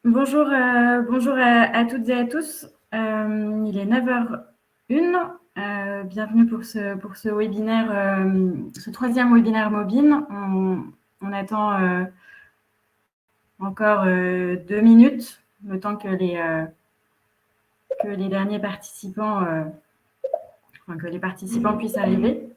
Bonjour, bonjour à toutes et à tous. Il est 9h01. Bienvenue pour ce webinaire, ce troisième webinaire Mobine. On attend encore 2 minutes, le temps que les derniers participants, que les participants puissent arriver.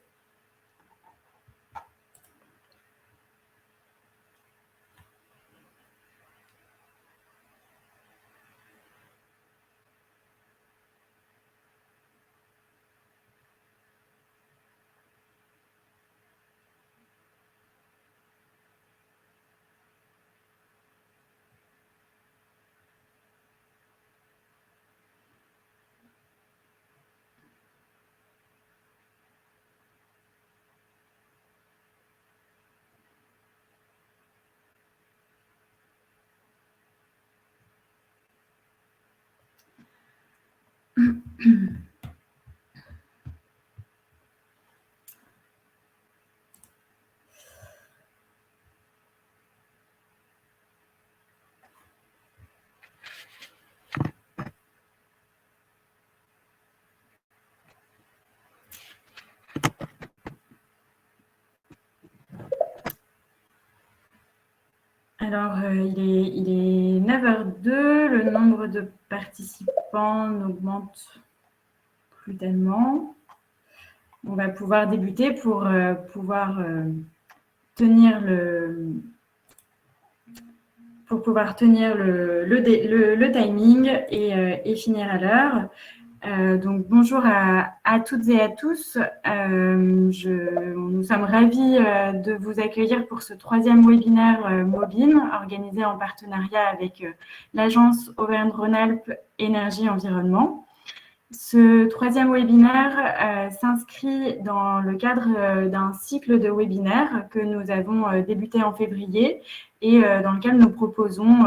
Alors, il est 9h02, le nombre de participants n'augmente plus tellement. On va pouvoir débuter pour pouvoir tenir le timing et finir à l'heure. Donc, bonjour à toutes et à tous. Nous sommes ravis de vous accueillir pour ce troisième webinaire Mobine, organisé en partenariat avec l'agence Auvergne-Rhône-Alpes Énergie Environnement. Ce troisième webinaire s'inscrit dans le cadre d'un cycle de webinaires que nous avons débuté en février et dans lequel nous proposons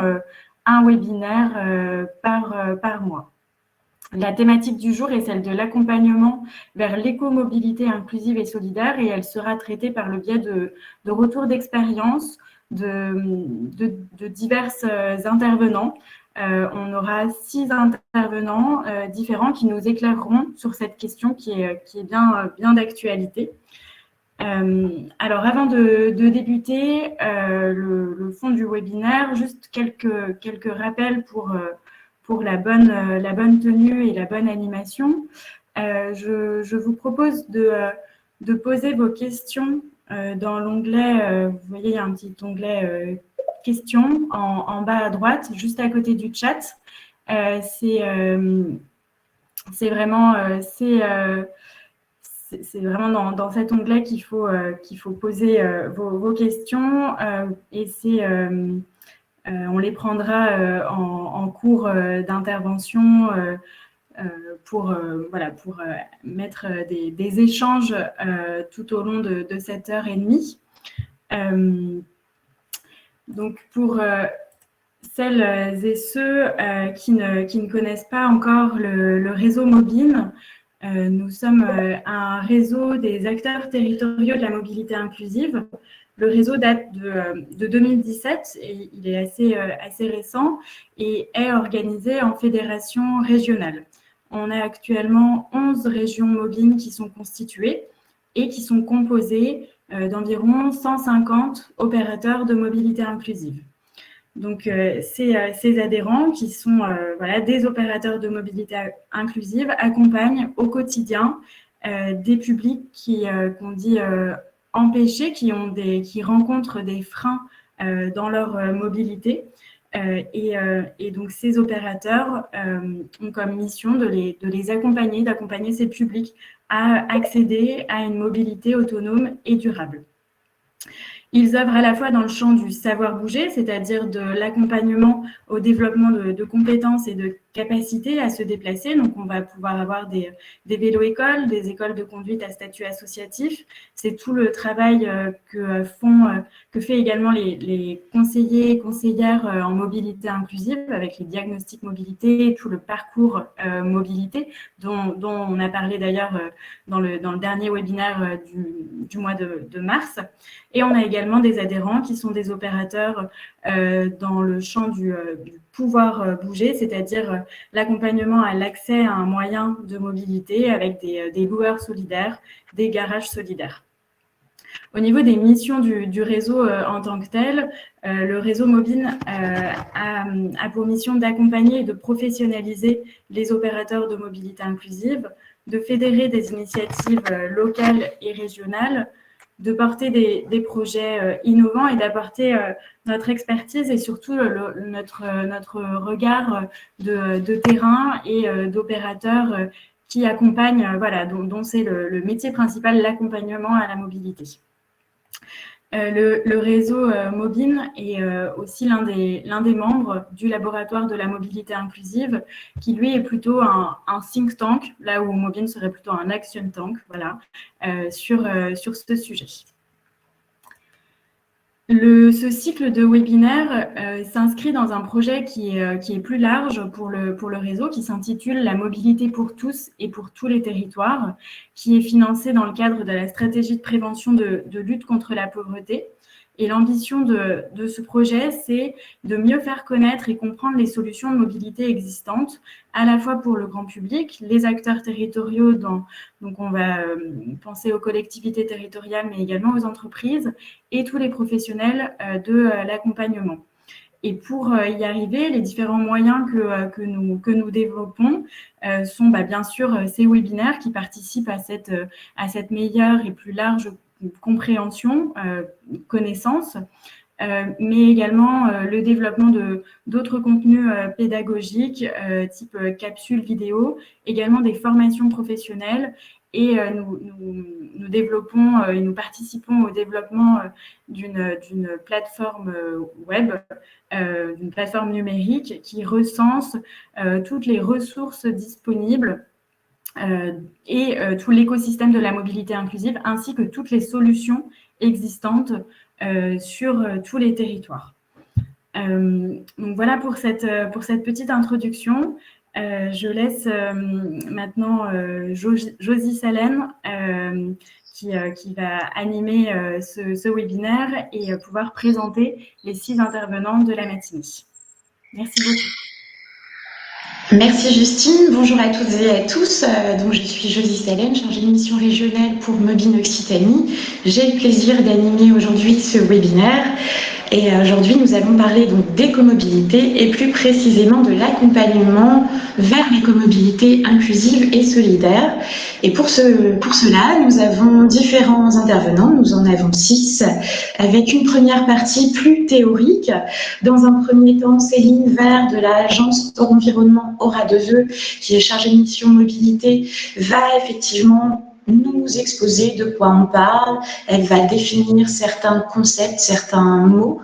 un webinaire par mois. La thématique du jour est celle de l'accompagnement vers l'écomobilité inclusive et solidaire et elle sera traitée par le biais de retours d'expérience de divers intervenants. On aura 6 intervenants différents qui nous éclaireront sur cette question qui est bien d'actualité. Alors, avant de débuter le fond du webinaire, juste quelques rappels pour la bonne tenue et la bonne animation. Je vous propose de poser vos questions dans l'onglet, vous voyez, il y a un petit onglet questions en bas à droite, juste à côté du chat. C'est vraiment dans cet onglet qu'il faut poser vos questions et on les prendra en cours d'intervention pour mettre des échanges tout au long de cette heure et demie. Donc, pour celles et ceux qui ne connaissent pas encore le réseau Mobine, nous sommes un réseau des acteurs territoriaux de la mobilité inclusive. Le réseau date de 2017 et il est assez récent et est organisé en fédération régionale. On a actuellement 11 régions mobiles qui sont constituées et qui sont composées d'environ 150 opérateurs de mobilité inclusive. Donc, ces adhérents qui sont des opérateurs de mobilité inclusive accompagnent au quotidien des publics qu'on dit empêchés, qui rencontrent des freins dans leur mobilité. Et donc, ces opérateurs ont comme mission de les accompagner, d'accompagner ces publics à accéder à une mobilité autonome et durable. Ils œuvrent à la fois dans le champ du savoir bouger, c'est-à-dire de l'accompagnement au développement de compétences et de capacités à se déplacer. Donc, on va pouvoir avoir des vélo-écoles, des écoles de conduite à statut associatif. C'est tout le travail que fait également les conseillers et conseillères en mobilité inclusive avec les diagnostics mobilité, tout le parcours mobilité dont on a parlé d'ailleurs dans le dernier webinaire du mois de mars. Et on a également également des adhérents qui sont des opérateurs dans le champ du pouvoir bouger, c'est-à-dire l'accompagnement à l'accès à un moyen de mobilité avec des loueurs solidaires, des garages solidaires. Au niveau des missions du réseau en tant que tel, le réseau Mobine a pour mission d'accompagner et de professionnaliser les opérateurs de mobilité inclusive, de fédérer des initiatives locales et régionales, de porter des projets innovants et d'apporter notre expertise et surtout notre regard de terrain et d'opérateurs qui accompagnent, voilà, dont c'est le métier principal, l'accompagnement à la mobilité. Le réseau Mobine est aussi l'un des membres du laboratoire de la mobilité inclusive, qui lui est plutôt un think tank, là où Mobine serait plutôt un action tank, voilà, sur ce sujet. Ce cycle de webinaire s'inscrit dans un projet qui est plus large pour le réseau, qui s'intitule « La mobilité pour tous et pour tous les territoires », qui est financé dans le cadre de la stratégie de prévention de lutte contre la pauvreté. Et l'ambition de ce projet, c'est de mieux faire connaître et comprendre les solutions de mobilité existantes, à la fois pour le grand public, les acteurs territoriaux, donc on va penser aux collectivités territoriales, mais également aux entreprises, et tous les professionnels de l'accompagnement. Et pour y arriver, les différents moyens que nous développons sont bien sûr ces webinaires qui participent à cette meilleure et plus large compréhension, connaissance, mais également le développement d'autres contenus pédagogiques type capsules vidéo, également des formations professionnelles. Et nous développons et nous participons au développement d'une plateforme web, d'une plateforme numérique qui recense toutes les ressources disponibles et tout l'écosystème de la mobilité inclusive, ainsi que toutes les solutions existantes sur tous les territoires. Donc voilà pour cette petite introduction. Je laisse maintenant Josie Salem qui va animer ce webinaire et pouvoir présenter les 6 intervenants de la matinée. Merci beaucoup. Merci Justine, bonjour à toutes et à tous. Donc je suis Josie Salem, chargée de mission régionale pour Mobine Occitanie. J'ai le plaisir d'animer aujourd'hui ce webinaire. Et aujourd'hui, nous allons parler donc d'écomobilité et plus précisément de l'accompagnement vers l'écomobilité inclusive et solidaire. Et pour cela, nous avons différents intervenants. Nous en avons 6, avec une première partie plus théorique. Dans un premier temps, Céline Vert de l'agence Environnement Aura2E, qui est chargée de mission mobilité, va effectivement nous exposer de quoi on parle. Elle va définir certains concepts, certains mots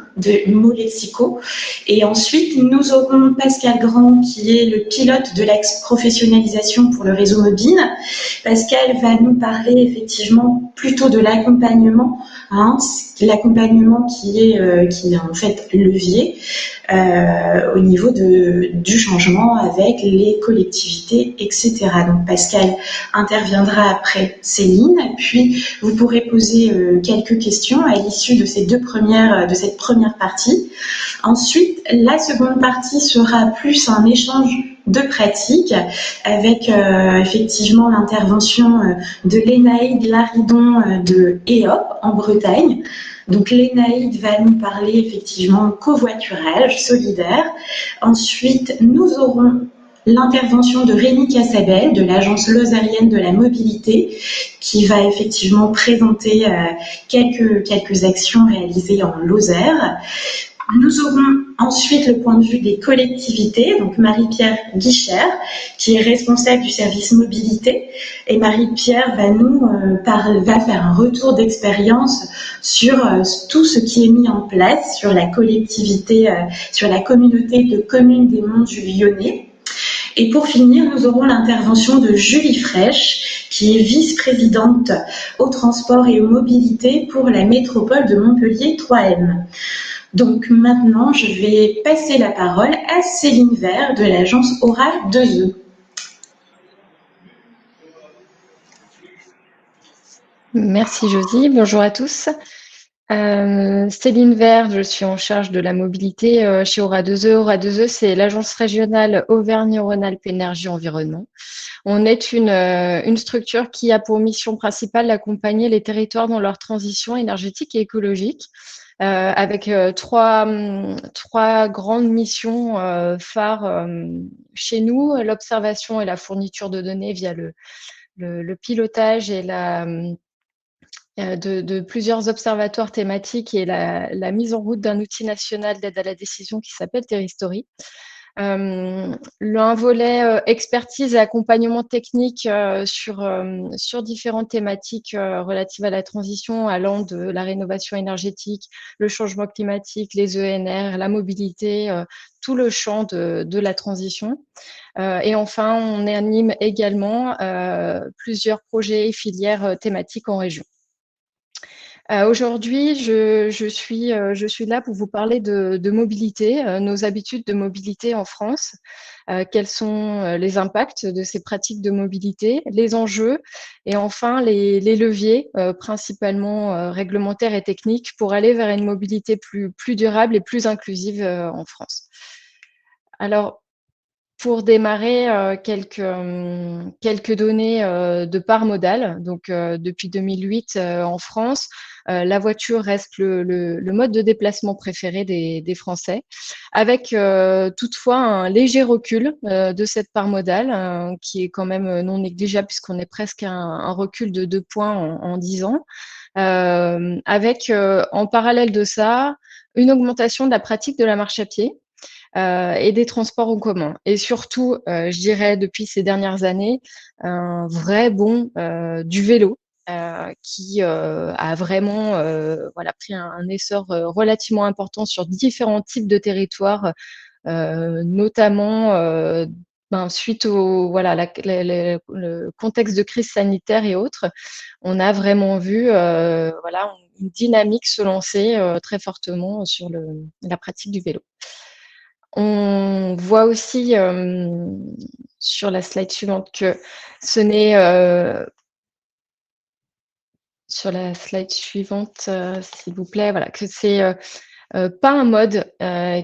lexicaux. Et ensuite, nous aurons Pascal Grand, qui est le pilote de l'ex-professionnalisation pour le réseau Mobine. Pascal va nous parler effectivement plutôt de l'accompagnement, l'accompagnement qui est en fait levier au niveau du changement avec les collectivités, etc. Donc Pascal interviendra après Céline, puis vous pourrez poser quelques questions à l'issue de cette première partie. Ensuite, la seconde partie sera plus un échange de pratiques avec effectivement l'intervention de Lénaïde Laridon de EOP en Bretagne. Donc Lénaïde va nous parler effectivement covoiturage solidaire. Ensuite, nous aurons l'intervention de Rémi Cassabel de l'agence lozérienne de la mobilité qui va effectivement présenter quelques actions réalisées en Lozère. Nous aurons ensuite le point de vue des collectivités, donc Marie-Pierre Guichère, qui est responsable du service mobilité. Et Marie-Pierre va faire un retour d'expérience sur tout ce qui est mis en place sur la collectivité, sur la communauté de communes des Monts du Lyonnais. Et pour finir, nous aurons l'intervention de Julie Fraîche, qui est vice-présidente au transport et aux mobilités pour la métropole de Montpellier 3M. Donc maintenant, je vais passer la parole à Céline Vert de l'agence Aura2E. Merci Josie, bonjour à tous. Céline Vert, je suis en charge de la mobilité chez Aura2E. Aura2E, c'est l'agence régionale Auvergne-Rhône-Alpes Énergie Environnement. On est une structure qui a pour mission principale d'accompagner les territoires dans leur transition énergétique et écologique, avec trois grandes missions phares chez nous, l'observation et la fourniture de données via le pilotage et de plusieurs observatoires thématiques et la mise en route d'un outil national d'aide à la décision qui s'appelle Terristory. Un volet expertise et accompagnement technique sur différentes thématiques relatives à la transition, allant de la rénovation énergétique, le changement climatique, les ENR, la mobilité, tout le champ de la transition. Et enfin, on anime également plusieurs projets et filières thématiques en région. Aujourd'hui, je suis là pour vous parler de mobilité, nos habitudes de mobilité en France, quels sont les impacts de ces pratiques de mobilité, les enjeux et enfin les leviers, principalement réglementaires et techniques, pour aller vers une mobilité plus durable et plus inclusive en France. Alors, pour démarrer, quelques données de part modale. Donc, depuis 2008, en France, la voiture reste le mode de déplacement préféré des Français, avec toutefois un léger recul de cette part modale, qui est quand même non négligeable puisqu'on est presque à un recul de 2 points en 10 ans, avec en parallèle de ça, une augmentation de la pratique de la marche à pied, et des transports en commun. Et surtout, je dirais depuis ces dernières années, un vrai bond du vélo, qui a vraiment pris un essor relativement important sur différents types de territoires, notamment suite au le contexte de crise sanitaire et autres. On a vraiment vu une dynamique se lancer très fortement sur la pratique du vélo. On voit aussi sur la slide suivante que ce n'est sur la slide suivante, s'il vous plaît, voilà, que c'est pas un mode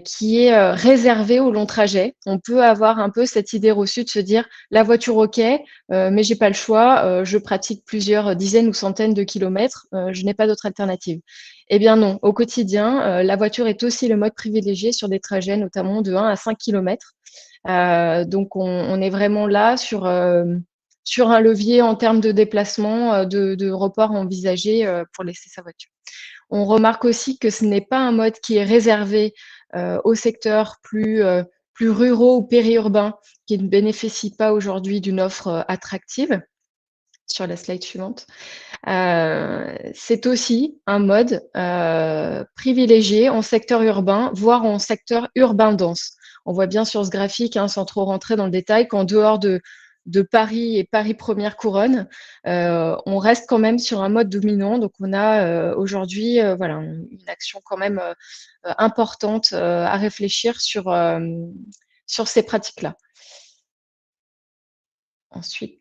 qui est réservé au long trajet. On peut avoir un peu cette idée reçue de se dire la voiture, ok, mais j'ai pas le choix, je pratique plusieurs dizaines ou centaines de kilomètres, je n'ai pas d'autre alternative. Eh bien non, au quotidien, la voiture est aussi le mode privilégié sur des trajets notamment de 1 à 5 kilomètres. Donc on est vraiment là sur un levier en termes de déplacement, de report envisagé pour laisser sa voiture. On remarque aussi que ce n'est pas un mode qui est réservé aux secteurs plus ruraux ou périurbains qui ne bénéficient pas aujourd'hui d'une offre attractive. Sur la slide suivante. C'est aussi un mode privilégié en secteur urbain, voire en secteur urbain dense. On voit bien sur ce graphique, sans trop rentrer dans le détail, qu'en dehors de Paris et Paris Première Couronne, on reste quand même sur un mode dominant. Donc, on a aujourd'hui une action quand même importante à réfléchir sur ces pratiques-là. Ensuite,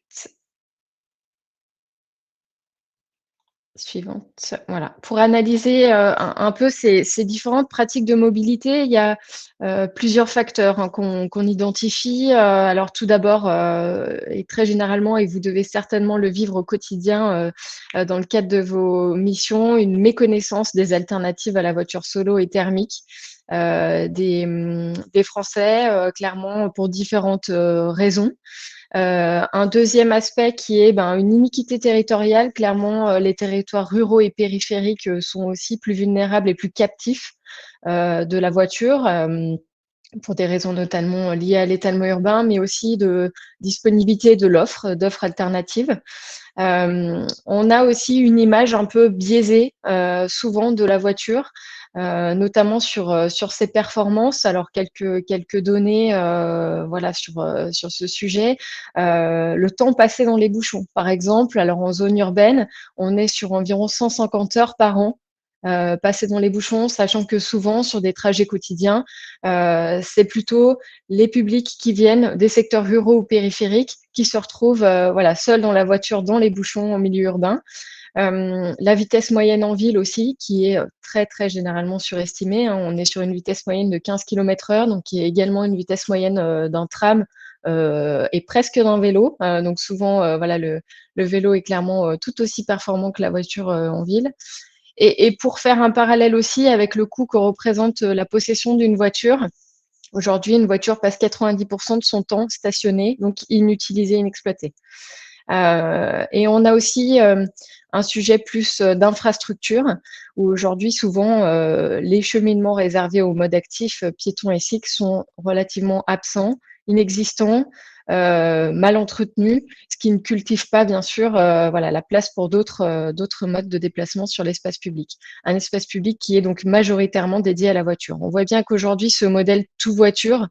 suivante. Voilà. Pour analyser un peu ces différentes pratiques de mobilité, il y a plusieurs facteurs qu'on identifie. Alors tout d'abord, et très généralement, et vous devez certainement le vivre au quotidien dans le cadre de vos missions, une méconnaissance des alternatives à la voiture solo et thermique. Des Français, clairement, pour différentes raisons. Un deuxième aspect qui est une iniquité territoriale. Clairement, les territoires ruraux et périphériques sont aussi plus vulnérables et plus captifs de la voiture, pour des raisons notamment liées à l'étalement urbain, mais aussi de disponibilité de d'offres alternatives. On a aussi une image un peu biaisée souvent de la voiture, notamment sur ses performances. Alors quelques données sur ce sujet. Le temps passé dans les bouchons, par exemple. Alors en zone urbaine, on est sur environ 150 heures par an passées dans les bouchons, sachant que souvent sur des trajets quotidiens, c'est plutôt les publics qui viennent des secteurs ruraux ou périphériques qui se retrouvent seuls dans la voiture, dans les bouchons en milieu urbain. La vitesse moyenne en ville aussi, qui est très, très généralement surestimée, hein. On est sur une vitesse moyenne de 15 km/h, donc qui est également une vitesse moyenne d'un tram et presque d'un vélo. Donc souvent, voilà, le vélo est clairement tout aussi performant que la voiture en ville. Et pour faire un parallèle aussi avec le coût que représente la possession d'une voiture, aujourd'hui, une voiture passe 90% de son temps stationnée, donc inutilisée, inexploitée. Et on a aussi un sujet plus d'infrastructure, où aujourd'hui, souvent, les cheminements réservés au mode actif, piétons et cycles, sont relativement absents, inexistants, mal entretenus, ce qui ne cultive pas, bien sûr, voilà, la place pour d'autres modes de déplacement sur l'espace public. Un espace public qui est donc majoritairement dédié à la voiture. On voit bien qu'aujourd'hui, ce modèle tout voiture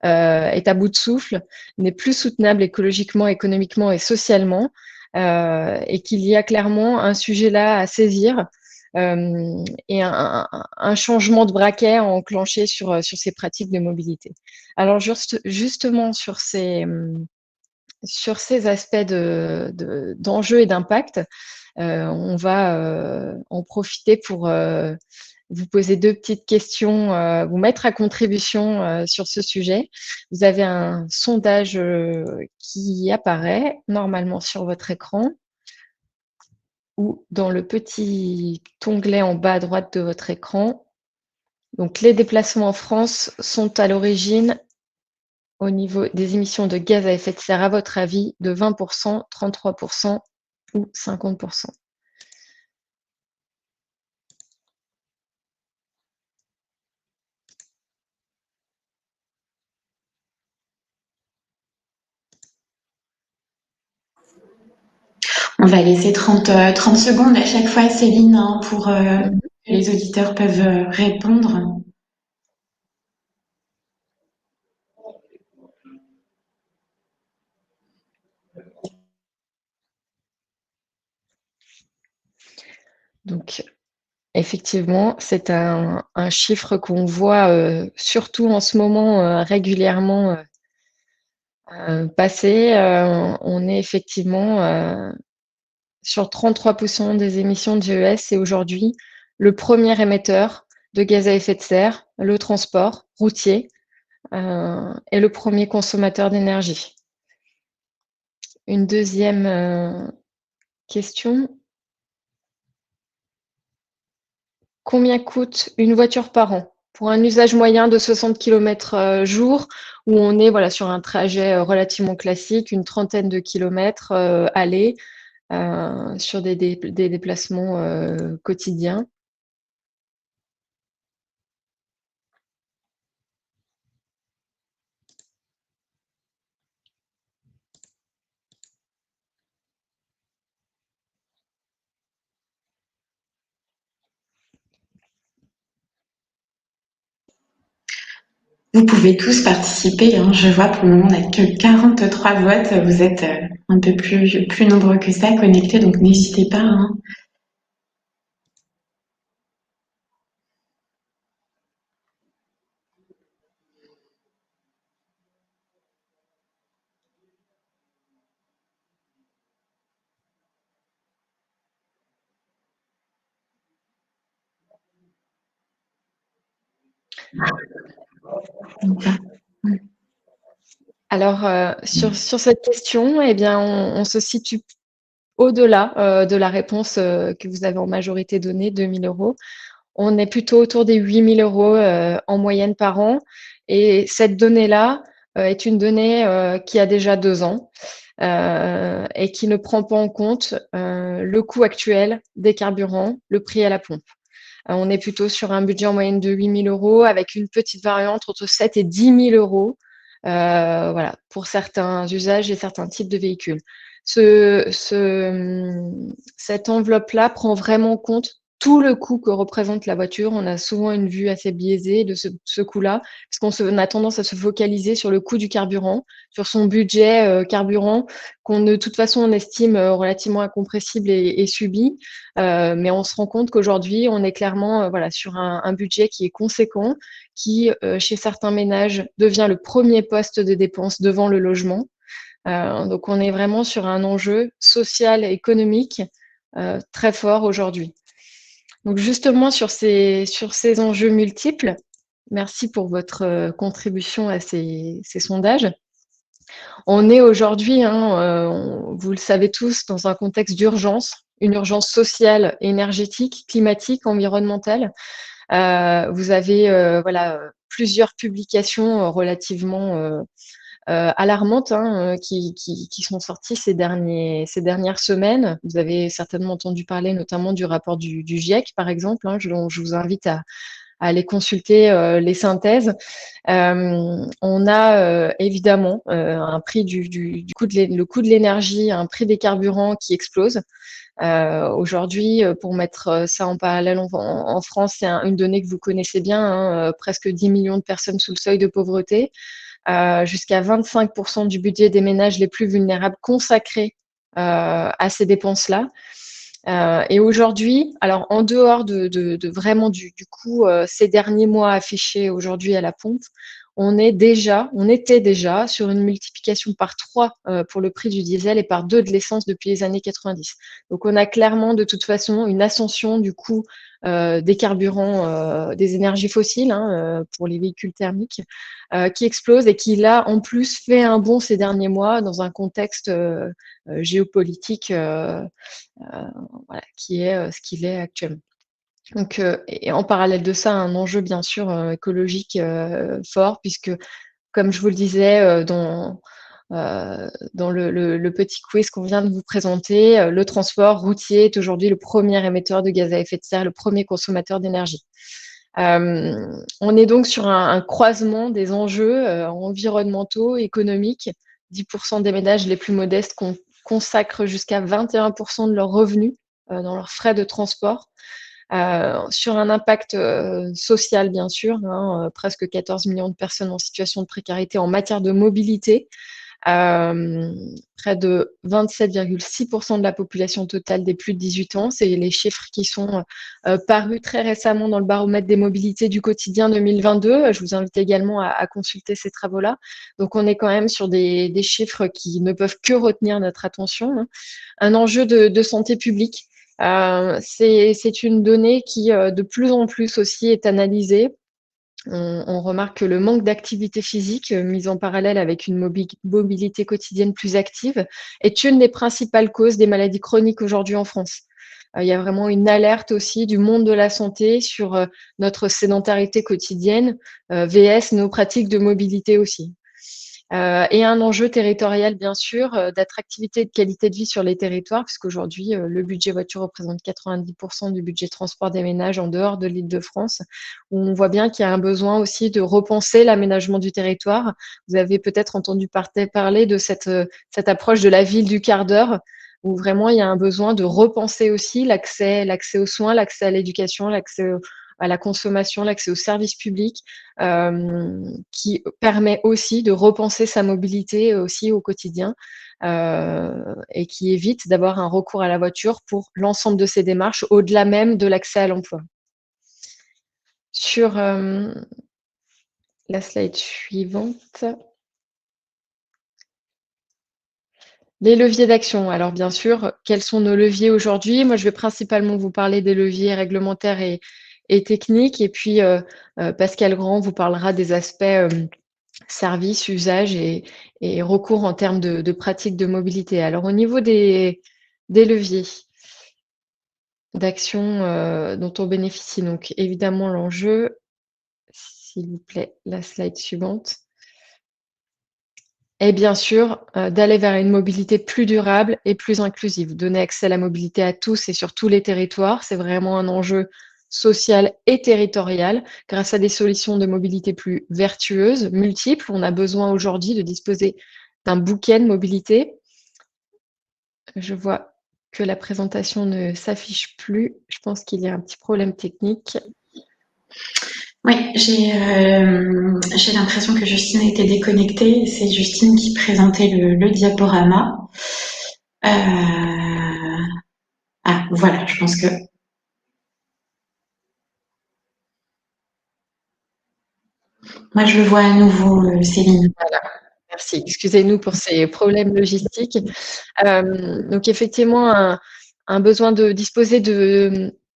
est à bout de souffle, n'est plus soutenable écologiquement, économiquement et socialement, et qu'il y a clairement un sujet là à saisir et un changement de braquet à enclencher sur ces pratiques de mobilité. Alors justement sur ces aspects d'enjeux et d'impact, on va en profiter pour vous poser deux petites questions, vous mettre à contribution sur ce sujet. Vous avez un sondage qui apparaît normalement sur votre écran ou dans le petit onglet en bas à droite de votre écran. Donc, les déplacements en France sont à l'origine, au niveau des émissions de gaz à effet de serre, à votre avis, de 20%, 33% ou 50%? On va laisser 30 secondes à chaque fois, Céline, hein, pour que les auditeurs peuvent répondre. Donc, effectivement, c'est un chiffre qu'on voit surtout en ce moment régulièrement passer. On est effectivement sur 33% des émissions de GES, et aujourd'hui le premier émetteur de gaz à effet de serre, le transport routier, est le premier consommateur d'énergie. Une deuxième question. Combien coûte une voiture par an pour un usage moyen de 60 km jour, où on est voilà, sur un trajet relativement classique, une trentaine de kilomètres aller, sur des déplacements quotidiens? Vous pouvez tous participer, hein. Je vois pour le moment on n'a que 43 votes. Vous êtes un peu plus nombreux que ça connectés, donc n'hésitez pas, hein. Alors, sur cette question, eh bien, on se situe au-delà de la réponse que vous avez en majorité donnée, 2 000 €. On est plutôt autour des 8 000 € en moyenne par an. Et cette donnée-là est une donnée qui a déjà 2 ans et qui ne prend pas en compte le coût actuel des carburants, le prix à la pompe. On est plutôt sur un budget en moyenne de 8 000 € avec une petite variante entre 7 et 10 000 € voilà, pour certains usages et certains types de véhicules. Cette enveloppe-là prend vraiment en compte tout le coût que représente la voiture. On a souvent une vue assez biaisée de ce coût-là, parce qu'on a tendance à se focaliser sur le coût du carburant, sur son budget carburant, qu'on de toute façon on estime relativement incompressible et subi. Mais on se rend compte qu'aujourd'hui, on est clairement voilà, sur un budget qui est conséquent, qui, chez certains ménages, devient le premier poste de dépense devant le logement. Donc, on est vraiment sur un enjeu social et économique très fort aujourd'hui. Donc justement sur ces enjeux multiples, merci pour votre contribution à ces sondages. On est aujourd'hui, vous le savez tous, dans un contexte d'urgence, une urgence sociale, énergétique, climatique, environnementale. Vous avez plusieurs publications relativement alarmantes qui sont sorties ces dernières semaines. Vous avez certainement entendu parler notamment du rapport du GIEC, par exemple. Je vous invite à aller consulter les synthèses. On a évidemment un prix du coût le coût de l'énergie, un prix des carburants qui explose. Aujourd'hui, pour mettre ça en parallèle en France, c'est une donnée que vous connaissez bien, presque 10 millions de personnes sous le seuil de pauvreté, jusqu'à 25% du budget des ménages les plus vulnérables consacrés à ces dépenses-là. Et aujourd'hui, alors en dehors de vraiment du coût ces derniers mois affichés aujourd'hui à la pompe, on était déjà sur une multiplication par 3 pour le prix du diesel et par 2 de l'essence depuis les années 90. Donc on a clairement de toute façon une ascension du coût des carburants, des énergies fossiles pour les véhicules thermiques qui explose et qui là en plus fait un bond ces derniers mois dans un contexte géopolitique qui est ce qu'il est actuellement. Donc, et en parallèle de ça, un enjeu bien sûr écologique fort, puisque comme je vous le disais dans le petit quiz qu'on vient de vous présenter, le transport routier est aujourd'hui le premier émetteur de gaz à effet de serre, le premier consommateur d'énergie. On est donc sur un croisement des enjeux environnementaux, économiques. 10% des ménages les plus modestes consacrent jusqu'à 21% de leurs revenus dans leurs frais de transport. Sur un impact social, bien sûr, presque 14 millions de personnes en situation de précarité en matière de mobilité. Près de 27,6% de la population totale des plus de 18 ans. C'est les chiffres qui sont parus très récemment dans le baromètre des mobilités du quotidien 2022. Je vous invite également à consulter ces travaux-là. Donc, on est quand même sur des chiffres qui ne peuvent que retenir notre attention. Un enjeu de santé publique. C'est une donnée qui, de plus en plus aussi, est analysée. On remarque que le manque d'activité physique, mise en parallèle avec une mobilité quotidienne plus active, est une des principales causes des maladies chroniques aujourd'hui en France. Il y a vraiment une alerte aussi du monde de la santé sur notre sédentarité quotidienne, VS nos pratiques de mobilité aussi. Et un enjeu territorial, bien sûr, d'attractivité et de qualité de vie sur les territoires, puisqu'aujourd'hui, le budget voiture représente 90% du budget transport des ménages en dehors de l'Île-de-France, où on voit bien qu'il y a un besoin aussi de repenser l'aménagement du territoire. Vous avez peut-être entendu parler de cette approche de la ville du quart d'heure, où vraiment il y a un besoin de repenser aussi l'accès aux soins, l'accès à l'éducation, l'accès à la consommation, l'accès aux services publics, qui permet aussi de repenser sa mobilité aussi au quotidien et qui évite d'avoir un recours à la voiture pour l'ensemble de ces démarches, au-delà même de l'accès à l'emploi. Sur la slide suivante. Les leviers d'action. Alors bien sûr, quels sont nos leviers aujourd'hui? Moi, je vais principalement vous parler des leviers réglementaires et techniques. Et puis, Pascal Grand vous parlera des aspects services, usages et recours en termes de pratiques de mobilité. Alors, au niveau des leviers d'action dont on bénéficie, donc évidemment l'enjeu, s'il vous plaît, la slide suivante. Et bien sûr, d'aller vers une mobilité plus durable et plus inclusive. Donner accès à la mobilité à tous et sur tous les territoires, c'est vraiment un enjeu social et territorial. Grâce à des solutions de mobilité plus vertueuses, multiples, on a besoin aujourd'hui de disposer d'un bouquet de mobilité. Je vois que la présentation ne s'affiche plus. Je pense qu'il y a un petit problème technique. Oui, j'ai l'impression que Justine a été déconnectée. C'est Justine qui présentait le diaporama. Ah, voilà, je pense que... Moi, je le vois à nouveau, Céline. Voilà. Merci. Excusez-nous pour ces problèmes logistiques. Donc, effectivement, un besoin de disposer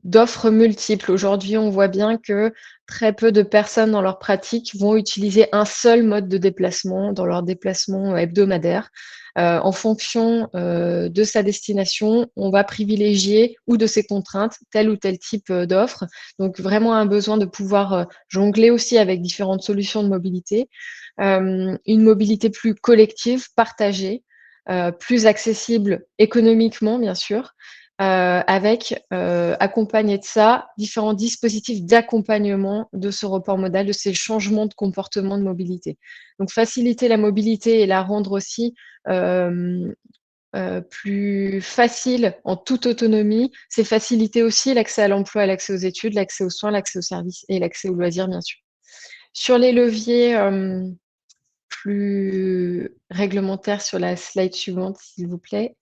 d'offres multiples. Aujourd'hui, on voit bien que très peu de personnes dans leur pratique vont utiliser un seul mode de déplacement dans leur déplacement hebdomadaire. En fonction de sa destination, on va privilégier ou de ses contraintes tel ou tel type d'offre. Donc vraiment un besoin de pouvoir jongler aussi avec différentes solutions de mobilité. Une mobilité plus collective, partagée, plus accessible économiquement, bien sûr, avec accompagné de ça différents dispositifs d'accompagnement de ce report modal, de ces changements de comportement de mobilité. Donc faciliter la mobilité et la rendre aussi plus facile en toute autonomie, c'est faciliter aussi l'accès à l'emploi, l'accès aux études, l'accès aux soins, l'accès aux services et l'accès aux loisirs, bien sûr. Sur les leviers plus réglementaires, sur la slide suivante, s'il vous plaît.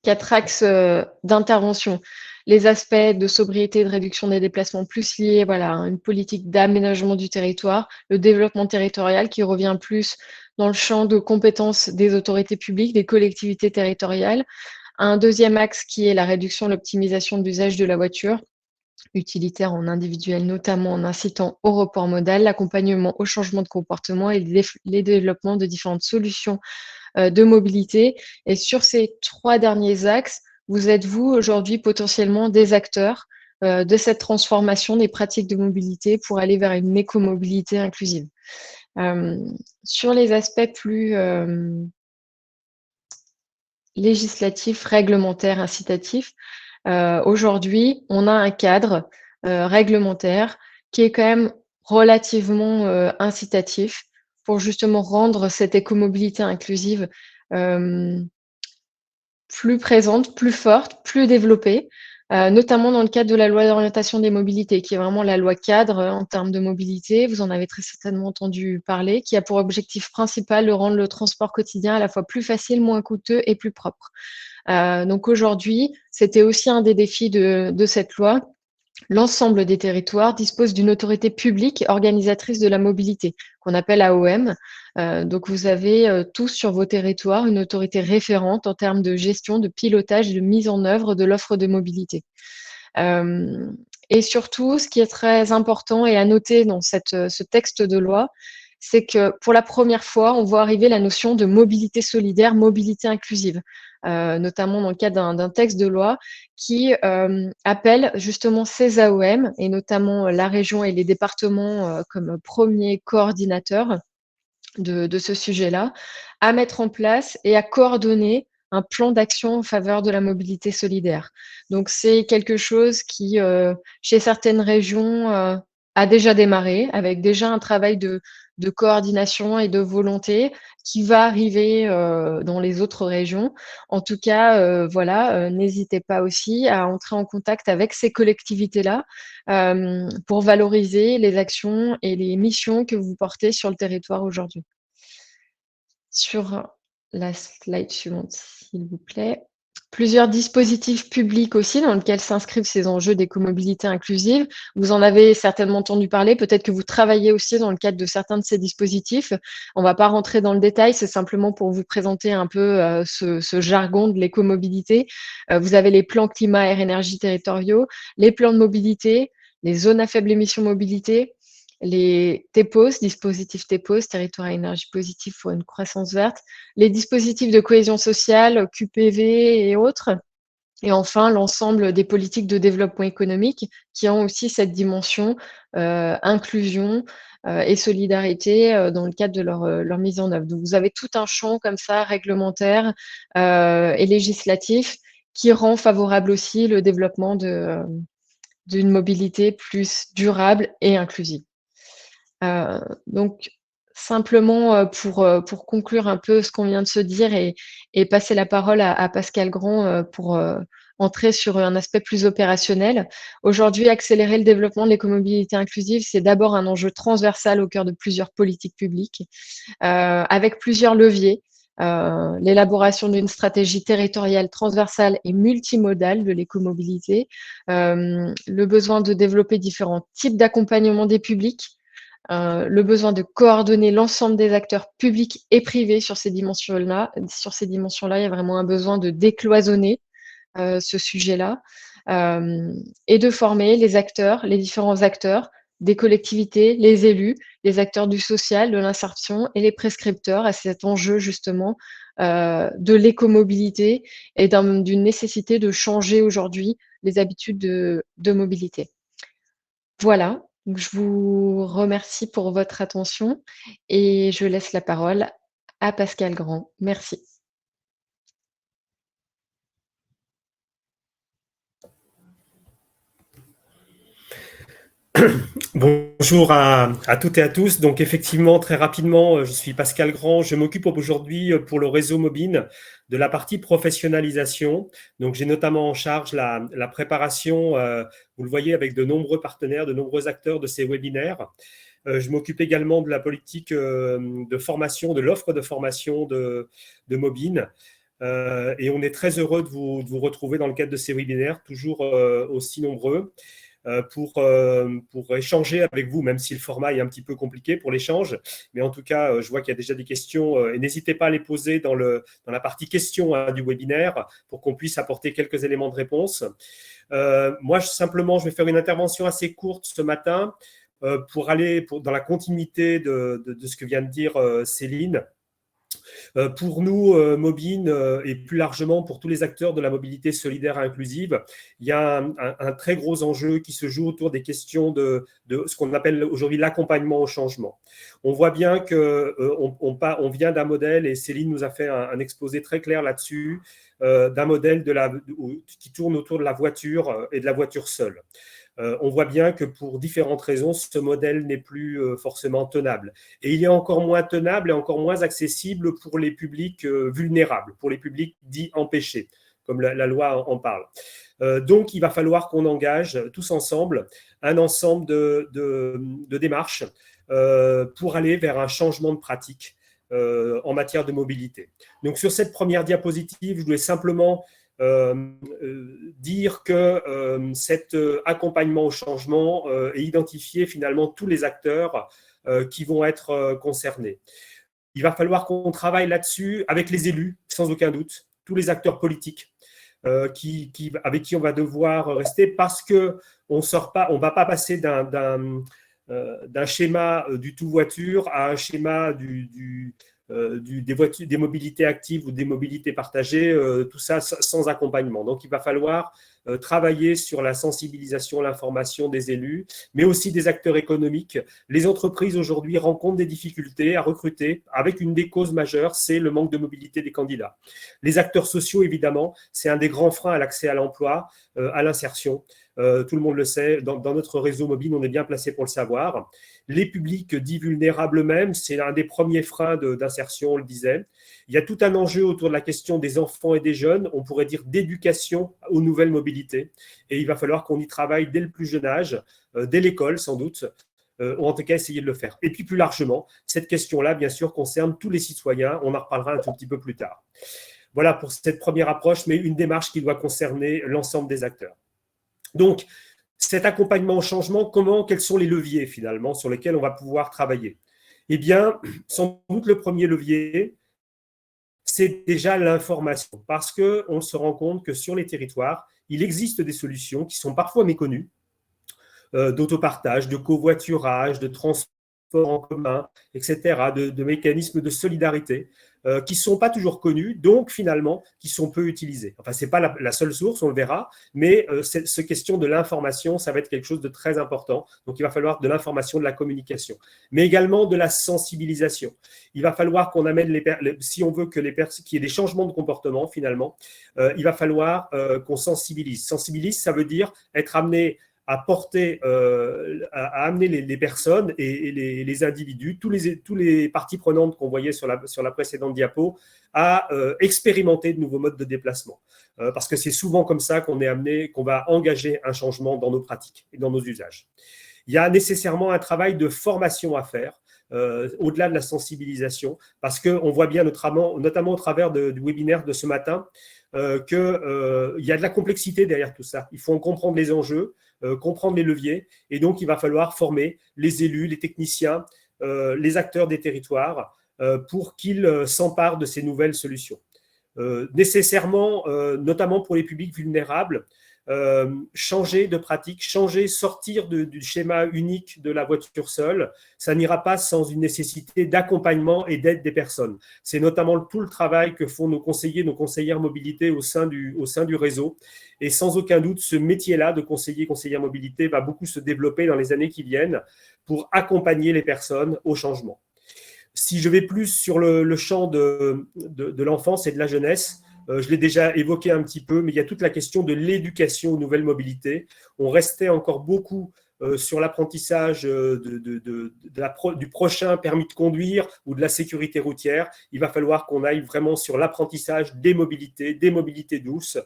Quatre axes d'intervention. Les aspects de sobriété et de réduction des déplacements plus liés à une politique d'aménagement du territoire, le développement territorial qui revient plus dans le champ de compétences des autorités publiques, des collectivités territoriales. Un deuxième axe qui est la réduction et l'optimisation de l'usage de la voiture, utilitaire en individuel, notamment en incitant au report modal, l'accompagnement au changement de comportement et les développements de différentes solutions de mobilité. Et sur ces trois derniers axes, vous êtes, vous, aujourd'hui, potentiellement des acteurs de cette transformation des pratiques de mobilité pour aller vers une écomobilité inclusive. Sur les aspects plus législatifs, réglementaires, incitatifs, aujourd'hui, on a un cadre réglementaire qui est quand même relativement incitatif pour justement rendre cette écomobilité inclusive plus présente, plus forte, plus développée, notamment dans le cadre de la loi d'orientation des mobilités, qui est vraiment la loi cadre en termes de mobilité. Vous en avez très certainement entendu parler, qui a pour objectif principal de rendre le transport quotidien à la fois plus facile, moins coûteux et plus propre. Donc aujourd'hui, c'était aussi un des défis de cette loi. L'ensemble des territoires disposent d'une autorité publique organisatrice de la mobilité, qu'on appelle AOM. Donc vous avez tous sur vos territoires une autorité référente en termes de gestion, de pilotage et de mise en œuvre de l'offre de mobilité. Et surtout, ce qui est très important et à noter dans ce texte de loi, c'est que pour la première fois, on voit arriver la notion de mobilité solidaire, mobilité inclusive, notamment dans le cadre d'un texte de loi qui appelle justement ces AOM, et notamment la région et les départements comme premiers coordinateurs de ce sujet-là, à mettre en place et à coordonner un plan d'action en faveur de la mobilité solidaire. Donc c'est quelque chose qui, chez certaines régions, a déjà démarré, avec déjà un travail de coordination et de volonté qui va arriver dans les autres régions. En tout cas, n'hésitez pas aussi à entrer en contact avec ces collectivités-là pour valoriser les actions et les missions que vous portez sur le territoire aujourd'hui. Sur la slide suivante, s'il vous plaît. Plusieurs dispositifs publics aussi dans lesquels s'inscrivent ces enjeux d'écomobilité inclusive. Vous en avez certainement entendu parler, peut-être que vous travaillez aussi dans le cadre de certains de ces dispositifs. On ne va pas rentrer dans le détail, c'est simplement pour vous présenter un peu ce jargon de l'écomobilité. Vous avez les plans climat, air, énergie territoriaux, les plans de mobilité, les zones à faible émission mobilité, les TEPOS, dispositifs TEPOS, territoire à énergie positive pour une croissance verte, les dispositifs de cohésion sociale, QPV et autres, et enfin l'ensemble des politiques de développement économique qui ont aussi cette dimension inclusion et solidarité dans le cadre de leur mise en œuvre. Donc vous avez tout un champ comme ça, réglementaire et législatif, qui rend favorable aussi le développement d'une mobilité plus durable et inclusive. Donc, simplement pour conclure un peu ce qu'on vient de se dire et passer la parole à Pascal Grand pour entrer sur un aspect plus opérationnel. Aujourd'hui, accélérer le développement de l'écomobilité inclusive, c'est d'abord un enjeu transversal au cœur de plusieurs politiques publiques, avec plusieurs leviers. L'élaboration d'une stratégie territoriale transversale et multimodale de l'écomobilité, le besoin de développer différents types d'accompagnement des publics, le besoin de coordonner l'ensemble des acteurs publics et privés sur ces dimensions-là. Sur ces dimensions-là, il y a vraiment un besoin de décloisonner ce sujet-là et de former les acteurs, les différents acteurs des collectivités, les élus, les acteurs du social, de l'insertion et les prescripteurs à cet enjeu justement de l'écomobilité et d'une nécessité de changer aujourd'hui les habitudes de mobilité. Voilà, donc je vous remercie pour votre attention et je laisse la parole à Pascal Grand. Merci. Bonjour à toutes et à tous. Donc effectivement, très rapidement, je suis Pascal Grand. Je m'occupe aujourd'hui pour le réseau Mobine de la partie professionnalisation. Donc j'ai notamment en charge la préparation, vous le voyez, avec de nombreux partenaires, de nombreux acteurs de ces webinaires. Je m'occupe également de la politique de formation, de l'offre de formation de Mobine. Et on est très heureux de vous retrouver dans le cadre de ces webinaires, toujours aussi nombreux. Pour échanger avec vous, même si le format est un petit peu compliqué pour l'échange. Mais en tout cas, je vois qu'il y a déjà des questions et n'hésitez pas à les poser dans la partie questions du webinaire pour qu'on puisse apporter quelques éléments de réponse. Moi, je vais faire une intervention assez courte ce matin pour aller dans la continuité de ce que vient de dire Céline. Pour nous, Mobine, et plus largement pour tous les acteurs de la mobilité solidaire et inclusive, il y a un très gros enjeu qui se joue autour des questions de ce qu'on appelle aujourd'hui l'accompagnement au changement. On voit bien qu'on vient d'un modèle, et Céline nous a fait un exposé très clair là-dessus, d'un modèle qui tourne autour de la voiture et de la voiture seule. On voit bien que pour différentes raisons, ce modèle n'est plus forcément tenable. Et il est encore moins tenable et encore moins accessible pour les publics vulnérables, pour les publics dits empêchés, comme la loi en parle. Donc, il va falloir qu'on engage tous ensemble un ensemble de démarches pour aller vers un changement de pratique en matière de mobilité. Donc, sur cette première diapositive, je voulais simplement dire que cet accompagnement au changement et identifier finalement tous les acteurs qui vont être concernés. Il va falloir qu'on travaille là-dessus avec les élus, sans aucun doute, tous les acteurs politiques avec qui on va devoir rester parce qu'on ne va pas passer d'un schéma du tout voiture à un schéma des mobilités actives ou des mobilités partagées, tout ça sans accompagnement. Donc, il va falloir travailler sur la sensibilisation, l'information des élus, mais aussi des acteurs économiques. Les entreprises aujourd'hui rencontrent des difficultés à recruter avec une des causes majeures, c'est le manque de mobilité des candidats. Les acteurs sociaux, évidemment, c'est un des grands freins à l'accès à l'emploi, à l'insertion. Tout le monde le sait, dans notre réseau mobile, on est bien placé pour le savoir. Les publics dits vulnérables même, c'est un des premiers freins d'insertion, on le disait. Il y a tout un enjeu autour de la question des enfants et des jeunes, on pourrait dire d'éducation aux nouvelles mobilités. Et il va falloir qu'on y travaille dès le plus jeune âge, dès l'école sans doute, ou en tout cas essayer de le faire. Et puis plus largement, cette question-là, bien sûr, concerne tous les citoyens, on en reparlera un tout petit peu plus tard. Voilà pour cette première approche, mais une démarche qui doit concerner l'ensemble des acteurs. Donc, cet accompagnement au changement, quels sont les leviers finalement sur lesquels on va pouvoir travailler? Eh bien, sans doute le premier levier, c'est déjà l'information, parce qu'on se rend compte que sur les territoires, il existe des solutions qui sont parfois méconnues, d'autopartage, de covoiturage, de transport en commun, etc., de mécanismes de solidarité qui ne sont pas toujours connus, donc finalement qui sont peu utilisés. Enfin, ce n'est pas la seule source, on le verra, mais cette question de l'information, ça va être quelque chose de très important. Donc, il va falloir de l'information, de la communication, mais également de la sensibilisation. Il va falloir qu'on amène si on veut qu'il y ait des changements de comportement, finalement, il va falloir qu'on sensibilise. Sensibilise, ça veut dire être amené à amener les personnes et les individus, tous les parties prenantes qu'on voyait sur la précédente diapo, à expérimenter de nouveaux modes de déplacement. Parce que c'est souvent comme ça qu'on va engager un changement dans nos pratiques et dans nos usages. Il y a nécessairement un travail de formation à faire, au-delà de la sensibilisation, parce qu'on voit bien notamment au travers du webinaire de ce matin, qu'il y a de la complexité derrière tout ça. Il faut en comprendre les enjeux. comprendre les leviers. Et donc, il va falloir former les élus, les techniciens, les acteurs des territoires pour qu'ils s'emparent de ces nouvelles solutions. Nécessairement, notamment pour les publics vulnérables, changer de pratique, sortir du schéma unique de la voiture seule, ça n'ira pas sans une nécessité d'accompagnement et d'aide des personnes. C'est notamment tout le travail que font nos conseillers, nos conseillères mobilité au sein du réseau. Et sans aucun doute, ce métier-là de conseillère mobilité va beaucoup se développer dans les années qui viennent pour accompagner les personnes au changement. Si je vais plus sur le champ de l'enfance et de la jeunesse, je l'ai déjà évoqué un petit peu, mais il y a toute la question de l'éducation aux nouvelles mobilités. On restait encore beaucoup sur l'apprentissage du prochain permis de conduire ou de la sécurité routière. Il va falloir qu'on aille vraiment sur l'apprentissage des mobilités douces,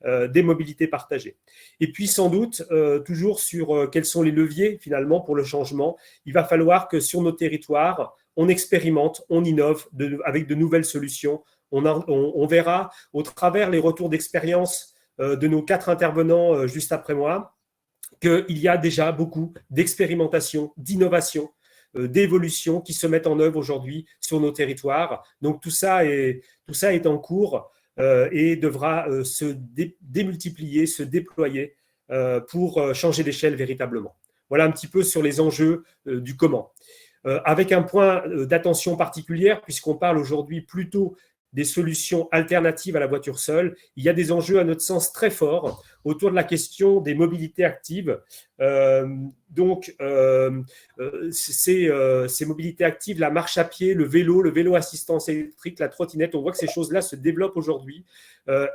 des mobilités partagées. Et puis sans doute, toujours sur quels sont les leviers finalement pour le changement, il va falloir que sur nos territoires, on expérimente, on innove avec de nouvelles solutions. On verra au travers les retours d'expérience de nos 4 intervenants juste après moi qu'il y a déjà beaucoup d'expérimentation, d'innovation, d'évolution qui se mettent en œuvre aujourd'hui sur nos territoires. Donc tout ça est en cours et devra se démultiplier, se déployer pour changer d'échelle véritablement. Voilà un petit peu sur les enjeux du comment. Avec un point d'attention particulière, puisqu'on parle aujourd'hui plutôt des solutions alternatives à la voiture seule, il y a des enjeux à notre sens très forts autour de la question des mobilités actives. Ces mobilités actives, la marche à pied, le vélo assistance électrique, la trottinette, on voit que ces choses-là se développent aujourd'hui,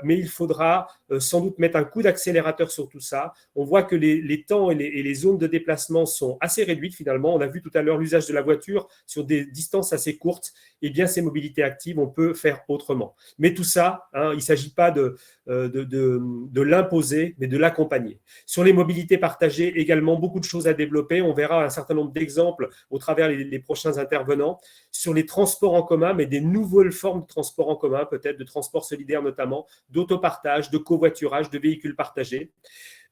mais il faudra sans doute mettre un coup d'accélérateur sur tout ça. On voit que les temps et les zones de déplacement sont assez réduites finalement. On a vu tout à l'heure l'usage de la voiture sur des distances assez courtes. Eh bien, ces mobilités actives, on peut faire autrement. Mais tout ça, il ne s'agit pas de l'imposer, mais de l'accompagner. Sur les mobilités partagées, également beaucoup de choses à développer. On verra un certain nombre d'exemples au travers les prochains intervenants. Sur les transports en commun, mais des nouvelles formes de transports en commun, peut-être de transport solidaire notamment, d'autopartage, de covoiturage, de véhicules partagés.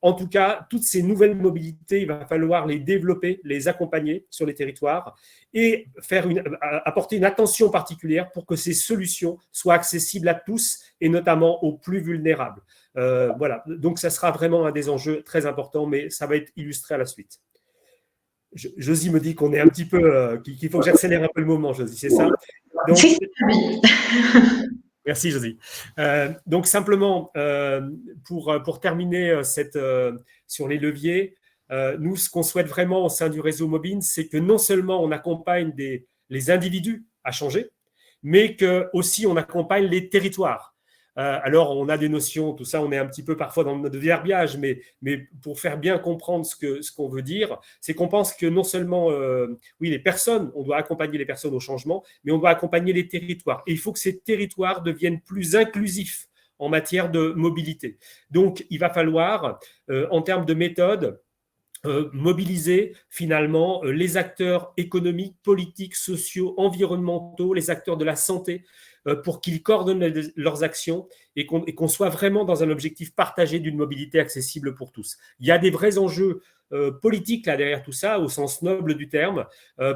En tout cas, toutes ces nouvelles mobilités, il va falloir les développer, les accompagner sur les territoires et apporter une attention particulière pour que ces solutions soient accessibles à tous et notamment aux plus vulnérables. Voilà, donc ça sera vraiment un des enjeux très importants, mais ça va être illustré à la suite. Josie me dit qu'on est un petit peu, qu'il faut que j'accélère un peu le moment, Josie, c'est ça? Donc, merci, Josie. Donc, simplement, pour terminer sur les leviers, nous, ce qu'on souhaite vraiment au sein du réseau Mobine, c'est que non seulement on accompagne les individus à changer, mais qu'aussi on accompagne les territoires. Alors, on a des notions, tout ça, on est un petit peu parfois dans notre verbiage, mais pour faire bien comprendre ce qu'on veut dire, c'est qu'on pense que non seulement, oui, les personnes, on doit accompagner les personnes au changement, mais on doit accompagner les territoires. Et il faut que ces territoires deviennent plus inclusifs en matière de mobilité. Donc, il va falloir, en termes de méthode, mobiliser finalement les acteurs économiques, politiques, sociaux, environnementaux, les acteurs de la santé, pour qu'ils coordonnent leurs actions et qu'on soit vraiment dans un objectif partagé d'une mobilité accessible pour tous. Il y a des vrais enjeux politiques là derrière tout ça, au sens noble du terme,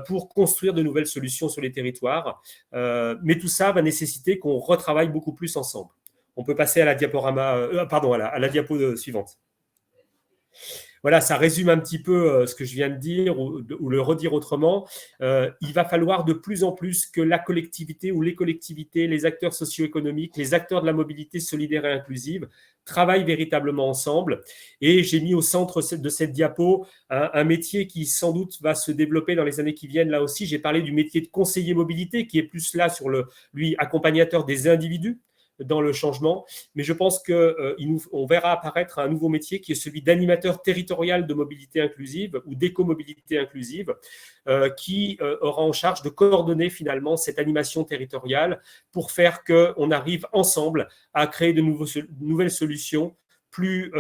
pour construire de nouvelles solutions sur les territoires. Mais tout ça va nécessiter qu'on retravaille beaucoup plus ensemble. On peut passer à la à la diapo suivante. Voilà, ça résume un petit peu ce que je viens de dire ou le redire autrement. Il va falloir de plus en plus que la collectivité ou les collectivités, les acteurs socio-économiques, les acteurs de la mobilité solidaire et inclusive travaillent véritablement ensemble. Et j'ai mis au centre de cette diapo un métier qui sans doute va se développer dans les années qui viennent. Là aussi, j'ai parlé du métier de conseiller mobilité qui est plus là sur lui accompagnateur des individus dans le changement, mais je pense qu'on verra apparaître un nouveau métier qui est celui d'animateur territorial de mobilité inclusive ou d'écomobilité inclusive, qui aura en charge de coordonner finalement cette animation territoriale pour faire qu'on arrive ensemble à créer de nouvelles solutions plus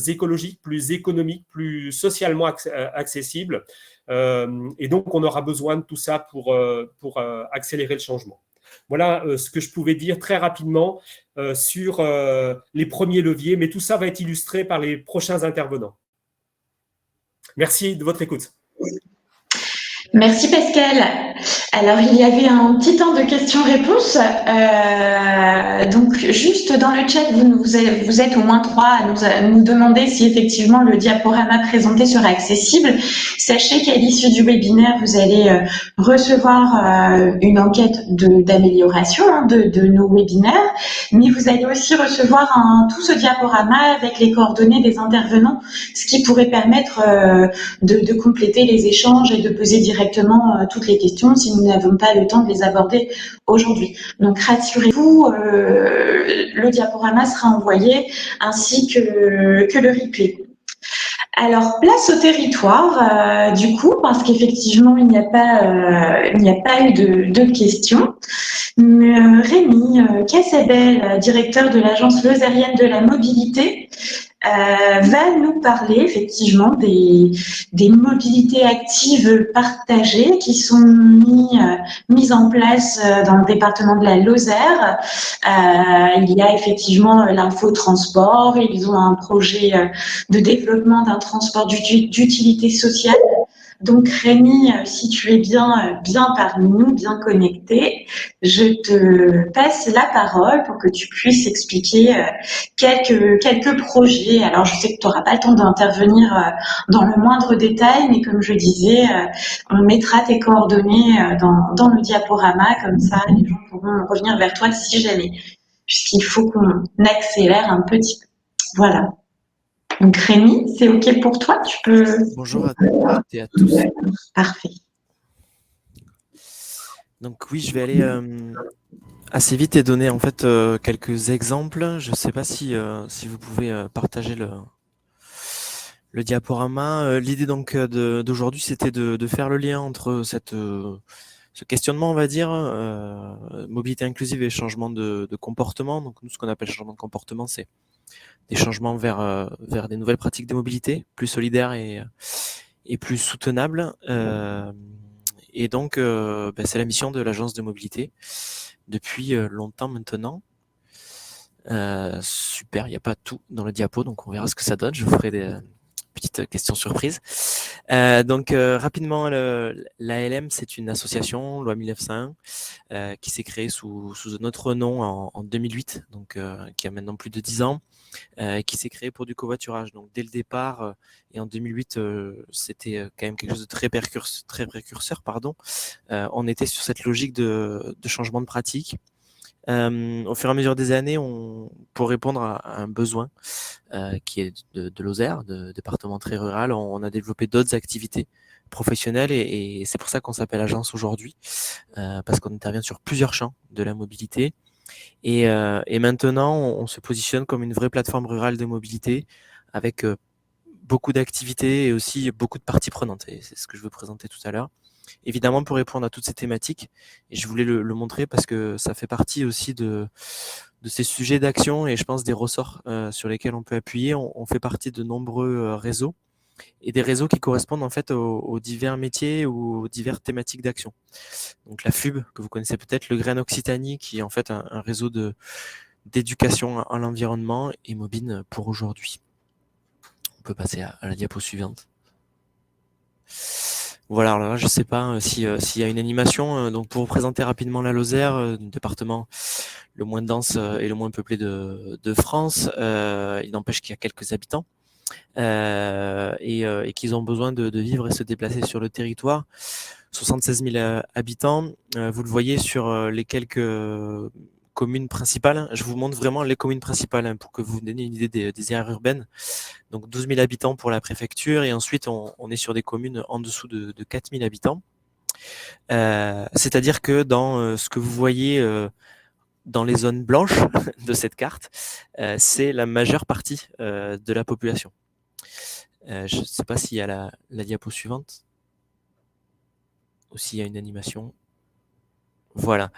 écologiques, plus économiques, plus socialement accessibles. Et donc, on aura besoin de tout ça pour accélérer le changement. Voilà ce que je pouvais dire très rapidement sur les premiers leviers, mais tout ça va être illustré par les prochains intervenants. Merci de votre écoute. Merci Pascal. Alors il y avait un petit temps de questions-réponses. Donc juste dans le chat, vous êtes au moins trois à nous demander si effectivement le diaporama présenté sera accessible. Sachez qu'à l'issue du webinaire, vous allez recevoir une enquête d'amélioration de nos webinaires, mais vous allez aussi recevoir tout ce diaporama avec les coordonnées des intervenants, ce qui pourrait permettre de compléter les échanges et de poser directement toutes les questions si nous n'avons pas le temps de les aborder aujourd'hui. Donc rassurez-vous, le diaporama sera envoyé ainsi que le replay. Alors, place au territoire, du coup, parce qu'effectivement, il n'y a pas eu de questions. Rémi Cassabel, directeur de l'Agence lozérienne de la mobilité, va nous parler effectivement des mobilités actives partagées qui sont mises en place dans le département de la Lozère. Il y a effectivement l'infotransport, ils ont un projet de développement d'un transport d'utilité sociale. Donc Rémi, si tu es bien parmi nous, bien connecté, je te passe la parole pour que tu puisses expliquer quelques projets. Alors je sais que tu n'auras pas le temps d'intervenir dans le moindre détail, mais comme je disais, on mettra tes coordonnées dans le diaporama, comme ça les gens pourront revenir vers toi si jamais, puisqu'il faut qu'on accélère un petit peu. Voilà. Donc Rémi, c'est OK pour toi? Tu peux... Bonjour à toutes et à tous. Parfait. Donc oui, je vais aller assez vite et donner en fait quelques exemples. Je ne sais pas si vous pouvez partager le diaporama. L'idée donc d'aujourd'hui, c'était de faire le lien entre ce questionnement, on va dire, mobilité inclusive et changement de comportement. Donc nous, ce qu'on appelle changement de comportement, c'est des changements vers des nouvelles pratiques de mobilité, plus solidaires et plus soutenables. Et donc, c'est la mission de l'agence de mobilité depuis longtemps maintenant. Super, il n'y a pas tout dans le diapo, donc on verra ce que ça donne. Je vous ferai des petites questions surprises. Rapidement, l'ALM, c'est une association, loi 1901, qui s'est créée sous un autre nom en 2008, donc qui a maintenant plus de 10 ans. Qui s'est créé pour du covoiturage. Donc dès le départ, et en 2008, c'était quand même quelque chose de très précurseur. On était sur cette logique de changement de pratique. Au fur et à mesure des années, pour répondre à un besoin qui est de Lozère, de département très rural, on a développé d'autres activités professionnelles et c'est pour ça qu'on s'appelle agence aujourd'hui, parce qu'on intervient sur plusieurs champs de la mobilité. Et maintenant, on se positionne comme une vraie plateforme rurale de mobilité avec beaucoup d'activités et aussi beaucoup de parties prenantes. Et c'est ce que je veux présenter tout à l'heure. Évidemment, pour répondre à toutes ces thématiques, et je voulais le montrer parce que ça fait partie aussi de ces sujets d'action et je pense des ressorts sur lesquels on peut appuyer. On fait partie de nombreux réseaux et des réseaux qui correspondent en fait aux divers métiers ou aux diverses thématiques d'action. Donc la FUB, que vous connaissez peut-être, le Grain Occitanie, qui est en fait un réseau d'éducation à l'environnement, et Mobine pour aujourd'hui. On peut passer à la diapo suivante. Voilà, alors là, je ne sais pas s'il y a une animation. Donc pour vous présenter rapidement la Lozère, département le moins dense et le moins peuplé de France, il n'empêche qu'il y a quelques habitants. Et qu'ils ont besoin de vivre et se déplacer sur le territoire. 76 000 habitants. Vous le voyez sur les quelques communes principales. Je vous montre vraiment les communes principales pour que vous vous donniez une idée des aires urbaines. Donc 12 000 habitants pour la préfecture et ensuite on est sur des communes en dessous de 4 000 habitants. C'est-à-dire que dans ce que vous voyez dans les zones blanches de cette carte, c'est la majeure partie de la population. Je ne sais pas s'il y a la diapo suivante ou s'il y a une animation. Voilà.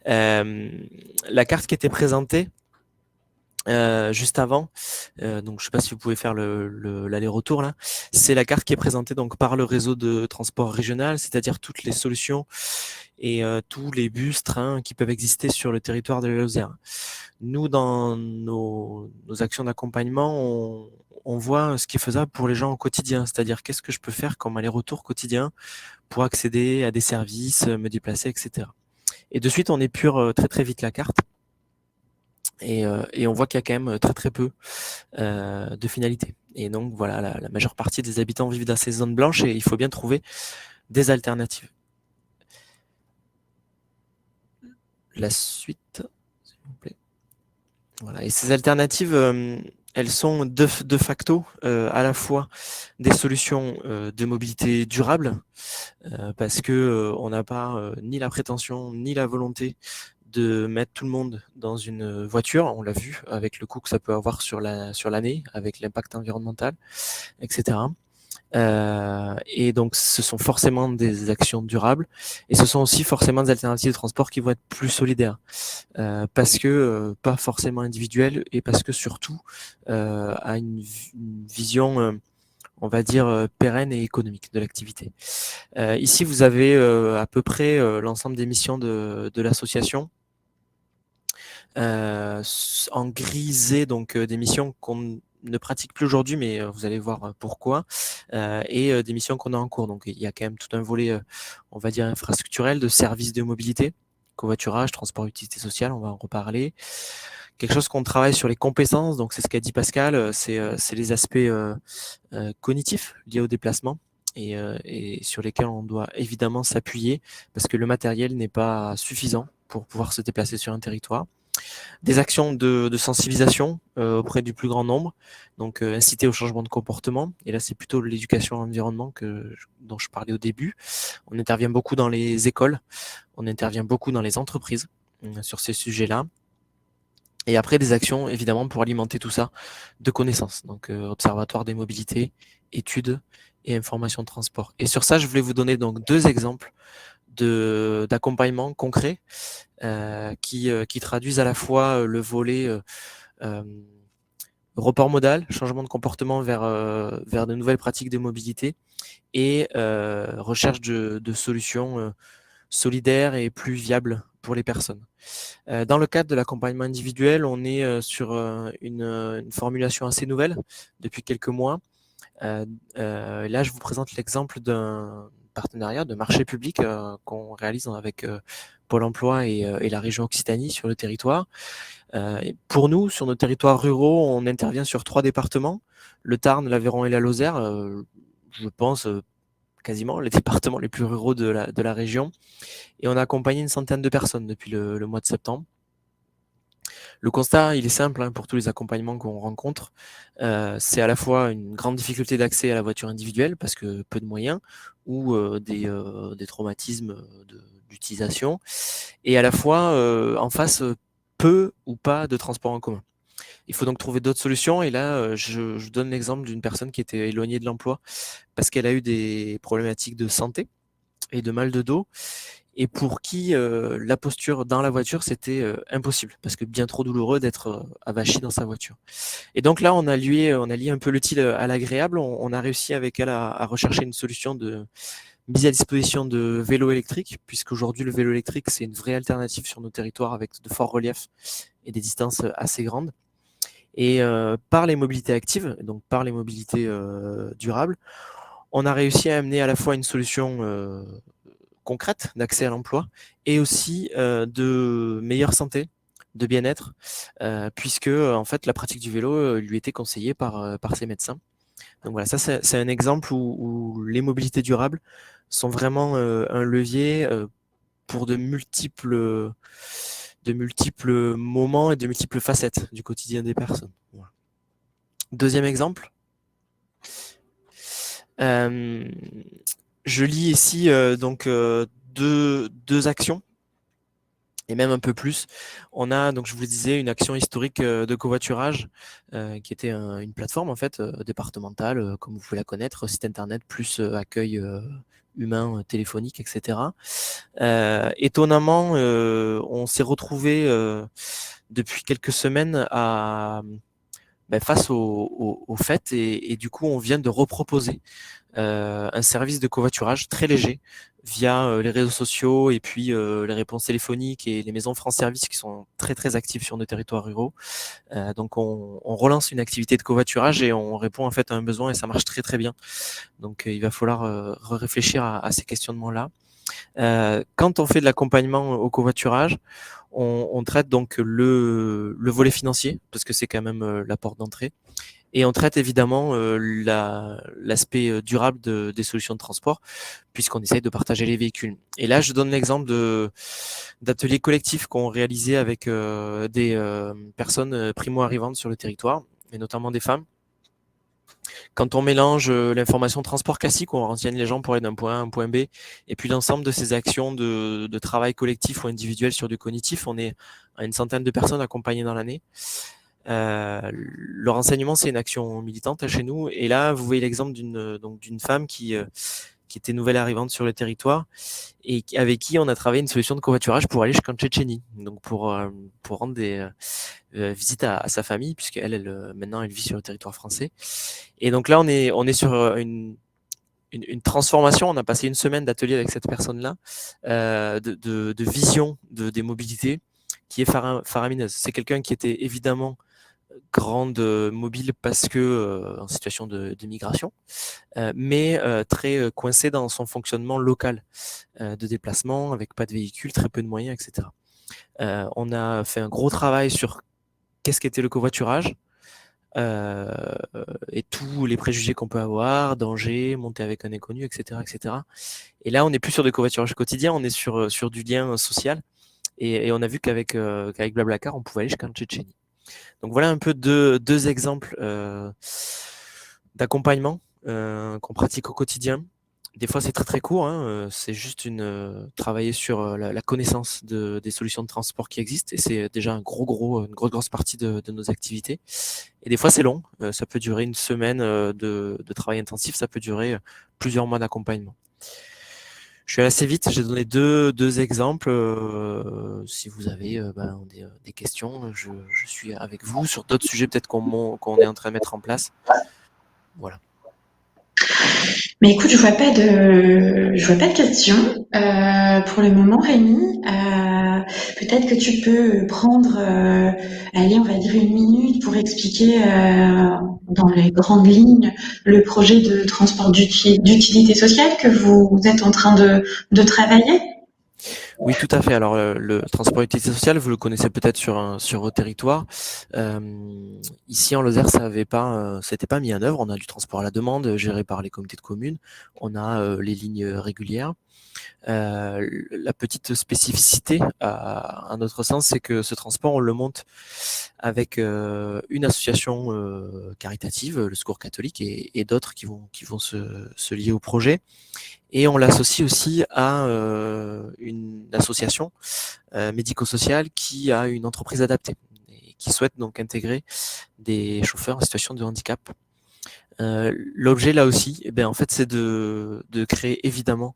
La carte qui était présentée juste avant, donc je ne sais pas si vous pouvez faire l'aller-retour là, c'est la carte qui est présentée donc par le réseau de transport régional, c'est-à-dire toutes les solutions et tous les bus, trains qui peuvent exister sur le territoire de la Lozère. Nous, dans nos actions d'accompagnement, on voit ce qui est faisable pour les gens au quotidien, c'est-à-dire qu'est-ce que je peux faire comme aller-retour quotidien pour accéder à des services, me déplacer, etc. Et de suite, on épure très très vite la carte et on voit qu'il y a quand même très très peu de finalités. Et donc voilà, la majeure partie des habitants vivent dans ces zones blanches et il faut bien trouver des alternatives. La suite, s'il vous plaît. Voilà. Et ces alternatives, elles sont de facto à la fois des solutions de mobilité durable, parce que on n'a pas ni la prétention ni la volonté de mettre tout le monde dans une voiture. On l'a vu avec le coût que ça peut avoir sur l'année, avec l'impact environnemental, etc. Et donc, ce sont forcément des actions durables et ce sont aussi forcément des alternatives de transport qui vont être plus solidaires parce que pas forcément individuelles et parce que surtout à une vision on va dire pérenne et économique de l'activité. Ici, vous avez à peu près l'ensemble des missions de l'association. En grisé, donc des missions qu'on ne pratique plus aujourd'hui, mais vous allez voir pourquoi, et des missions qu'on a en cours. Donc il y a quand même tout un volet, on va dire, infrastructurel, de services de mobilité, covoiturage, transport utilité sociale, on va en reparler. Quelque chose qu'on travaille sur les compétences, donc c'est ce qu'a dit Pascal, c'est les aspects cognitifs liés au déplacement. Et sur lesquels on doit évidemment s'appuyer parce que le matériel n'est pas suffisant pour pouvoir se déplacer sur un territoire. Des actions de sensibilisation auprès du plus grand nombre, donc inciter au changement de comportement. Et là, c'est plutôt l'éducation à l'environnement dont je parlais au début. On intervient beaucoup dans les écoles, on intervient beaucoup dans les entreprises sur ces sujets-là. Et après, des actions, évidemment, pour alimenter tout ça de connaissances. Donc, observatoire des mobilités, études et information de transport. Et sur ça, je voulais vous donner donc 2 exemples d'accompagnement concret qui traduisent à la fois le volet report modal, changement de comportement vers de nouvelles pratiques de mobilité et recherche de solutions solidaires et plus viables pour les personnes. Dans le cadre de l'accompagnement individuel, on est sur une formulation assez nouvelle depuis quelques mois. Là, je vous présente l'exemple d'un partenariat de marché public qu'on réalise avec Pôle emploi et la région Occitanie sur le territoire. Pour nous, sur nos territoires ruraux, on intervient sur 3 départements, le Tarn, l'Aveyron et la Lozère, je pense quasiment les départements les plus ruraux de la région. Et on a accompagné une centaine de personnes depuis le mois de septembre. Le constat, il est simple pour tous les accompagnements qu'on rencontre. C'est à la fois une grande difficulté d'accès à la voiture individuelle parce que peu de moyens ou des traumatismes d'utilisation et à la fois en face peu ou pas de transport en commun. Il faut donc trouver d'autres solutions et là, je donne l'exemple d'une personne qui était éloignée de l'emploi parce qu'elle a eu des problématiques de santé et de mal de dos et pour qui la posture dans la voiture, c'était impossible, parce que bien trop douloureux d'être avachi dans sa voiture. Et donc là, on a lié un peu l'utile à l'agréable. On a réussi avec elle à rechercher une solution de mise à disposition de vélos électriques, puisqu'aujourd'hui, le vélo électrique, c'est une vraie alternative sur nos territoires avec de forts reliefs et des distances assez grandes. Et par les mobilités actives, donc par les mobilités durables, on a réussi à amener à la fois une solution concrète d'accès à l'emploi et aussi de meilleure santé, de bien-être, puisque en fait la pratique du vélo lui était conseillée par ses médecins. Donc voilà, ça c'est un exemple où les mobilités durables sont vraiment un levier pour de multiples moments et de multiples facettes du quotidien des personnes. Voilà. Deuxième exemple. Je lis ici donc deux actions et même un peu plus. On a, donc je vous le disais, une action historique de covoiturage qui était une plateforme en fait départementale, comme vous pouvez la connaître, site internet plus accueil humain, téléphonique, etc. Étonnamment, on s'est retrouvé depuis quelques semaines face au fait et du coup on vient de reproposer un service de covoiturage très léger via les réseaux sociaux et puis les réponses téléphoniques et les maisons France Service qui sont très très actives sur nos territoires ruraux. Donc on relance une activité de covoiturage et on répond en fait à un besoin et ça marche très très bien. Donc il va falloir réfléchir à ces questionnements-là. Quand on fait de l'accompagnement au covoiturage, on traite donc le volet financier parce que c'est quand même la porte d'entrée. Et on traite évidemment l'aspect durable des solutions de transport, puisqu'on essaye de partager les véhicules. Et là, je donne l'exemple d'ateliers collectifs qu'on réalisait avec des personnes primo-arrivantes sur le territoire, et notamment des femmes. Quand on mélange l'information transport classique, où on renseigne les gens pour aller d'un point A à un point B, et puis l'ensemble de ces actions de travail collectif ou individuel sur du cognitif, on est à une centaine de personnes accompagnées dans l'année. Le renseignement, c'est une action militante chez nous. Et là, vous voyez l'exemple d'une femme qui était nouvelle arrivante sur le territoire et avec qui on a travaillé une solution de covoiturage pour aller jusqu'en Tchétchénie. Donc pour rendre des visites à sa famille, puisqu'elle maintenant elle vit sur le territoire français. Et donc là, on est sur une transformation. On a passé une semaine d'atelier avec cette personne-là, de vision des mobilités qui est faramineuse. C'est quelqu'un qui était évidemment grande mobile parce que en situation de migration, mais très coincée dans son fonctionnement local de déplacement, avec pas de véhicule, très peu de moyens, etc. On a fait un gros travail sur qu'est-ce qu'était le covoiturage et tous les préjugés qu'on peut avoir, danger, monter avec un inconnu, etc., etc. Et là, on n'est plus sur du covoiturage quotidien, on est sur du lien social. Et on a vu qu'avec Blablacar, on pouvait aller jusqu'en Tchétchénie. Donc voilà un peu deux exemples d'accompagnement qu'on pratique au quotidien. Des fois, c'est très très court. C'est juste travailler sur la connaissance des solutions de transport qui existent. Et c'est déjà une grosse partie de nos activités. Et des fois, c'est long. Ça peut durer une semaine de travail intensif. Ça peut durer plusieurs mois d'accompagnement. Je suis allé assez vite, j'ai donné deux exemples. Si vous avez des questions, je suis avec vous. Sur d'autres sujets, peut-être qu'on est en train de mettre en place. Voilà. Mais écoute, je vois pas de questions pour le moment, Rémi. Peut-être que tu peux prendre, allez, on va dire 1 minute pour expliquer dans les grandes lignes le projet de transport d'utilité sociale que vous êtes en train de travailler. Oui, tout à fait. Alors, le transport d'utilité sociale, vous le connaissez peut-être sur votre territoire. Ici, en Lozère, s'était pas mis en œuvre. On a du transport à la demande géré par les comités de communes. On a les lignes régulières. La petite spécificité, à notre sens, c'est que ce transport, on le monte avec une association caritative, le Secours catholique, et d'autres qui vont se lier au projet. Et on l'associe aussi à une association médico-sociale qui a une entreprise adaptée et qui souhaite donc intégrer des chauffeurs en situation de handicap. L'objet là aussi, en fait, c'est de créer évidemment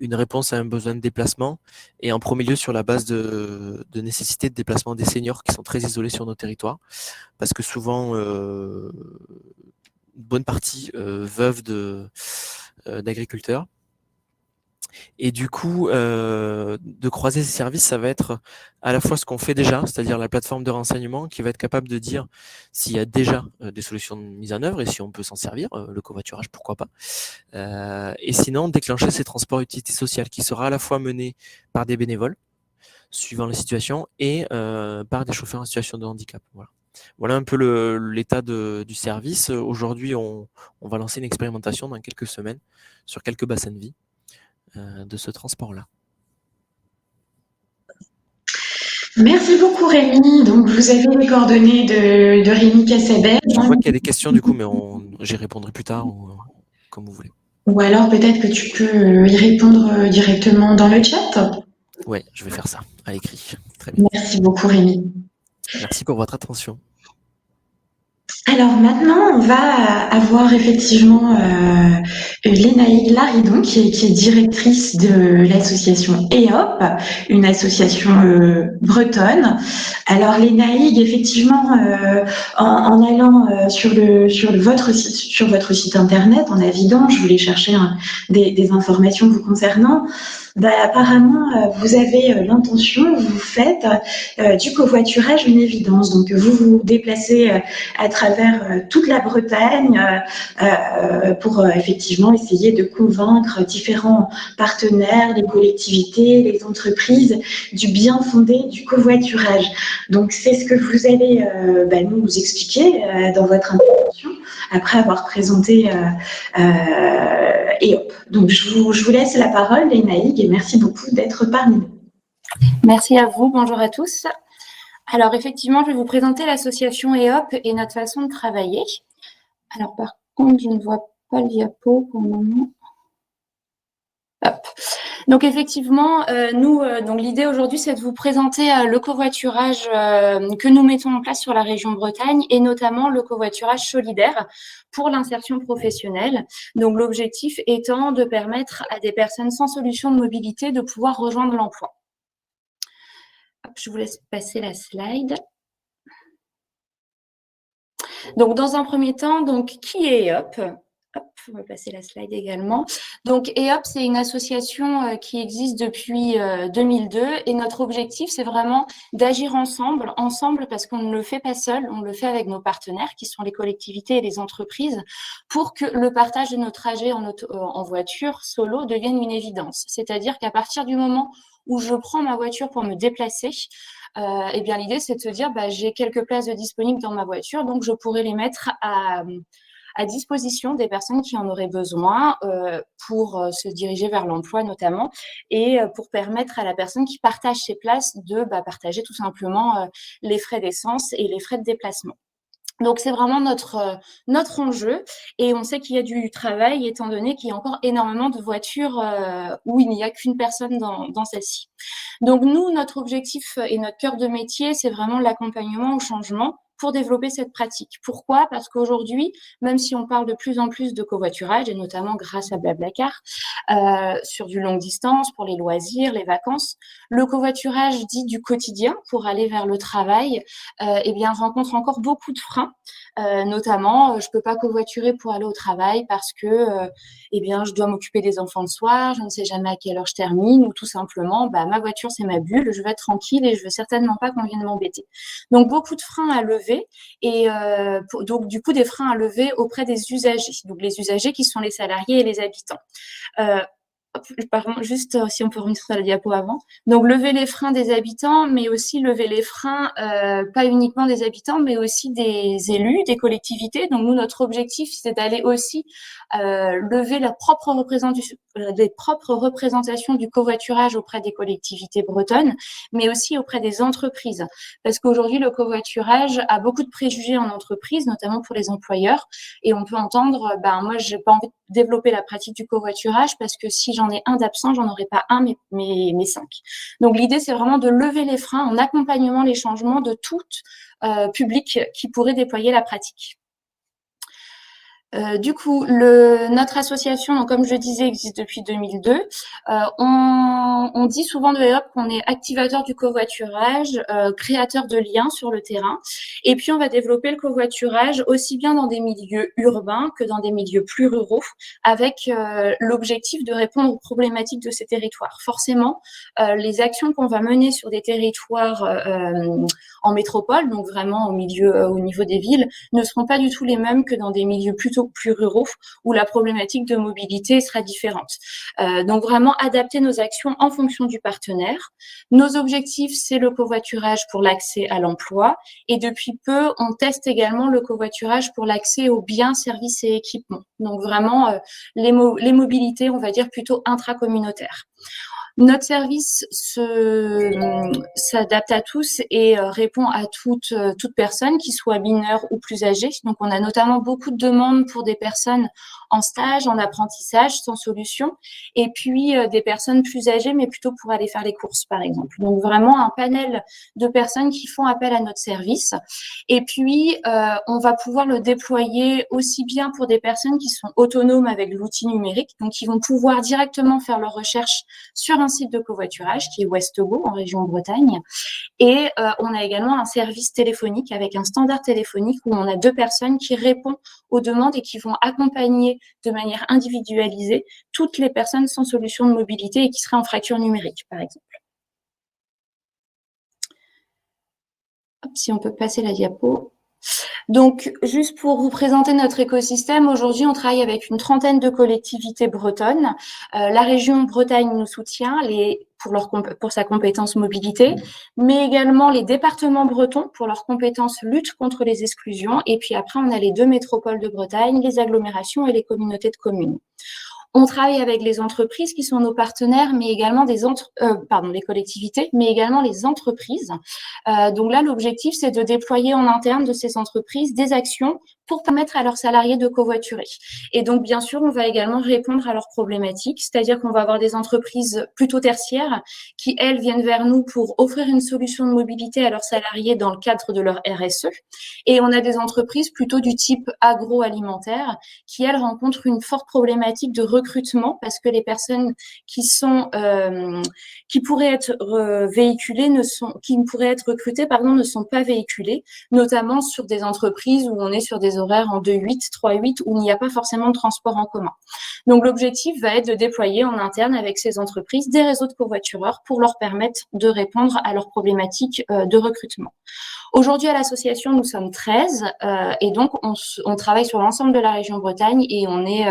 une réponse à un besoin de déplacement et en premier lieu sur la base de nécessité de déplacement des seniors qui sont très isolés sur nos territoires parce que souvent une bonne partie veuves d'agriculteurs. Et du coup, de croiser ces services, ça va être à la fois ce qu'on fait déjà, c'est-à-dire la plateforme de renseignement qui va être capable de dire s'il y a déjà des solutions de mise en œuvre et si on peut s'en servir, le covoiturage, pourquoi pas. Et sinon, déclencher ces transports d'utilité sociale qui sera à la fois mené par des bénévoles, suivant la situation, et par des chauffeurs en situation de handicap. Voilà un peu l'état du service. Aujourd'hui, on va lancer une expérimentation dans quelques semaines sur quelques bassins de vie de ce transport-là. Merci beaucoup Rémi. Donc vous avez les coordonnées de Rémi Cassabel. Je vois qu'il y a des questions du coup, mais j'y répondrai plus tard ou comme vous voulez. Ou alors peut-être que tu peux y répondre directement dans le chat. Ouais, je vais faire ça à l'écrit. Très bien. Merci beaucoup Rémi. Merci pour votre attention. Alors maintenant, on va avoir effectivement Lénaïque Laridon, qui est directrice de l'association EOP, une association bretonne. Alors Lénaïque, effectivement, en allant sur votre site internet, en naviguant, je voulais chercher des informations vous concernant. Bah, apparemment, vous avez l'intention, vous faites du covoiturage une évidence. Donc, vous vous déplacez à travers toute la Bretagne pour effectivement essayer de convaincre différents partenaires, les collectivités, les entreprises du bien fondé du covoiturage. Donc, c'est ce que vous allez nous expliquer dans votre intervention après avoir présenté EOP. Donc, je vous laisse la parole, Lénaïque, et merci beaucoup d'être parmi nous. Merci à vous, bonjour à tous. Alors effectivement, je vais vous présenter l'association EOP et notre façon de travailler. Alors par contre, je ne vois pas le diapo pour le moment. Hop. Donc effectivement, donc l'idée aujourd'hui, c'est de vous présenter le covoiturage que nous mettons en place sur la région Bretagne et notamment le covoiturage solidaire pour l'insertion professionnelle. Donc l'objectif étant de permettre à des personnes sans solution de mobilité de pouvoir rejoindre l'emploi. Je vous laisse passer la slide. Donc, dans un premier temps, qui est EOP ? Hop, on va passer la slide également. Donc, EOP, c'est une association qui existe depuis 2002 et notre objectif, c'est vraiment d'agir ensemble parce qu'on ne le fait pas seul, on le fait avec nos partenaires qui sont les collectivités et les entreprises pour que le partage de nos trajets en voiture solo devienne une évidence. C'est-à-dire qu'à partir du moment où je prends ma voiture pour me déplacer, eh bien l'idée c'est de se dire j'ai quelques places de disponibles dans ma voiture, donc je pourrais les mettre à disposition des personnes qui en auraient besoin pour se diriger vers l'emploi notamment et pour permettre à la personne qui partage ses places de partager tout simplement les frais d'essence et les frais de déplacement. Donc, c'est vraiment notre enjeu et on sait qu'il y a du travail étant donné qu'il y a encore énormément de voitures où il n'y a qu'une personne dans celle-ci. Donc, nous, notre objectif et notre cœur de métier, c'est vraiment l'accompagnement au changement pour développer cette pratique. Pourquoi ? Parce qu'aujourd'hui, même si on parle de plus en plus de covoiturage, et notamment grâce à Blablacar, sur du longue distance, pour les loisirs, les vacances, le covoiturage dit du quotidien pour aller vers le travail, rencontre encore beaucoup de freins. Notamment, je peux pas covoiturer pour aller au travail parce que je dois m'occuper des enfants le soir, je ne sais jamais à quelle heure je termine, ou tout simplement, ma voiture, c'est ma bulle, je vais être tranquille et je veux certainement pas qu'on vienne m'embêter. Donc, beaucoup de freins à lever et donc, du coup, des freins à lever auprès des usagers. Donc, les usagers qui sont les salariés et les habitants. Pardon, juste si on peut revenir sur la diapo avant. Donc, lever les freins des habitants, mais aussi lever les freins, pas uniquement des habitants, mais aussi des élus, des collectivités. Donc, nous, notre objectif, c'est d'aller aussi lever les propres représentations du covoiturage auprès des collectivités bretonnes, mais aussi auprès des entreprises. Parce qu'aujourd'hui, le covoiturage a beaucoup de préjugés en entreprise, notamment pour les employeurs. Et on peut entendre, moi, j'ai pas envie de développer la pratique du covoiturage parce que si j'en ai un d'absent, j'en aurai pas un, mais 5. Donc, l'idée, c'est vraiment de lever les freins en accompagnement les changements de tout public qui pourrait déployer la pratique. Du coup, notre association, donc comme je le disais, existe depuis 2002. On dit souvent de EOP qu'on est activateur du covoiturage, créateur de liens sur le terrain. Et puis, on va développer le covoiturage aussi bien dans des milieux urbains que dans des milieux plus ruraux, avec l'objectif de répondre aux problématiques de ces territoires. Forcément, les actions qu'on va mener sur des territoires en métropole, donc vraiment au niveau des villes, ne seront pas du tout les mêmes que dans des milieux plutôt plus ruraux où la problématique de mobilité sera différente. Donc vraiment adapter nos actions en fonction du partenaire. Nos objectifs, c'est le covoiturage pour l'accès à l'emploi et depuis peu, on teste également le covoiturage pour l'accès aux biens, services et équipements. Donc vraiment les mobilités, on va dire plutôt intracommunautaires. Notre service s'adapte à tous et répond à toute personne, qui soit mineure ou plus âgée. Donc, on a notamment beaucoup de demandes pour des personnes en stage, en apprentissage, sans solution, et puis des personnes plus âgées, mais plutôt pour aller faire les courses, par exemple. Donc, vraiment un panel de personnes qui font appel à notre service. Et puis, on va pouvoir le déployer aussi bien pour des personnes qui sont autonomes avec l'outil numérique, donc qui vont pouvoir directement faire leurs recherches sur un site de covoiturage qui est Westgo en région Bretagne. Et on a également un service téléphonique avec un standard téléphonique où on a 2 personnes qui répondent aux demandes et qui vont accompagner de manière individualisée toutes les personnes sans solution de mobilité et qui seraient en fracture numérique, par exemple. Hop, si on peut passer la diapo. Donc, juste pour vous présenter notre écosystème, aujourd'hui, on travaille avec une trentaine de collectivités bretonnes. La région Bretagne nous soutient pour sa compétence mobilité, mais également les départements bretons pour leur compétence lutte contre les exclusions. Et puis après, on a les 2 métropoles de Bretagne, les agglomérations et les communautés de communes. On travaille avec les entreprises qui sont nos partenaires, mais également les collectivités, mais également les entreprises. Donc là, l'objectif, c'est de déployer en interne de ces entreprises des actions pour permettre à leurs salariés de covoiturer. Et donc, bien sûr, on va également répondre à leurs problématiques, c'est-à-dire qu'on va avoir des entreprises plutôt tertiaires qui, elles, viennent vers nous pour offrir une solution de mobilité à leurs salariés dans le cadre de leur RSE. Et on a des entreprises plutôt du type agroalimentaire qui, elles, rencontrent une forte problématique de recrutement parce que les personnes qui pourraient être recrutées, ne sont pas véhiculées, notamment sur des entreprises où on est sur des horaires en 2-8, 3-8, où il n'y a pas forcément de transport en commun. Donc, l'objectif va être de déployer en interne avec ces entreprises des réseaux de covoitureurs pour leur permettre de répondre à leurs problématiques de recrutement. Aujourd'hui, à l'association, nous sommes 13 et donc on travaille sur l'ensemble de la région Bretagne et on est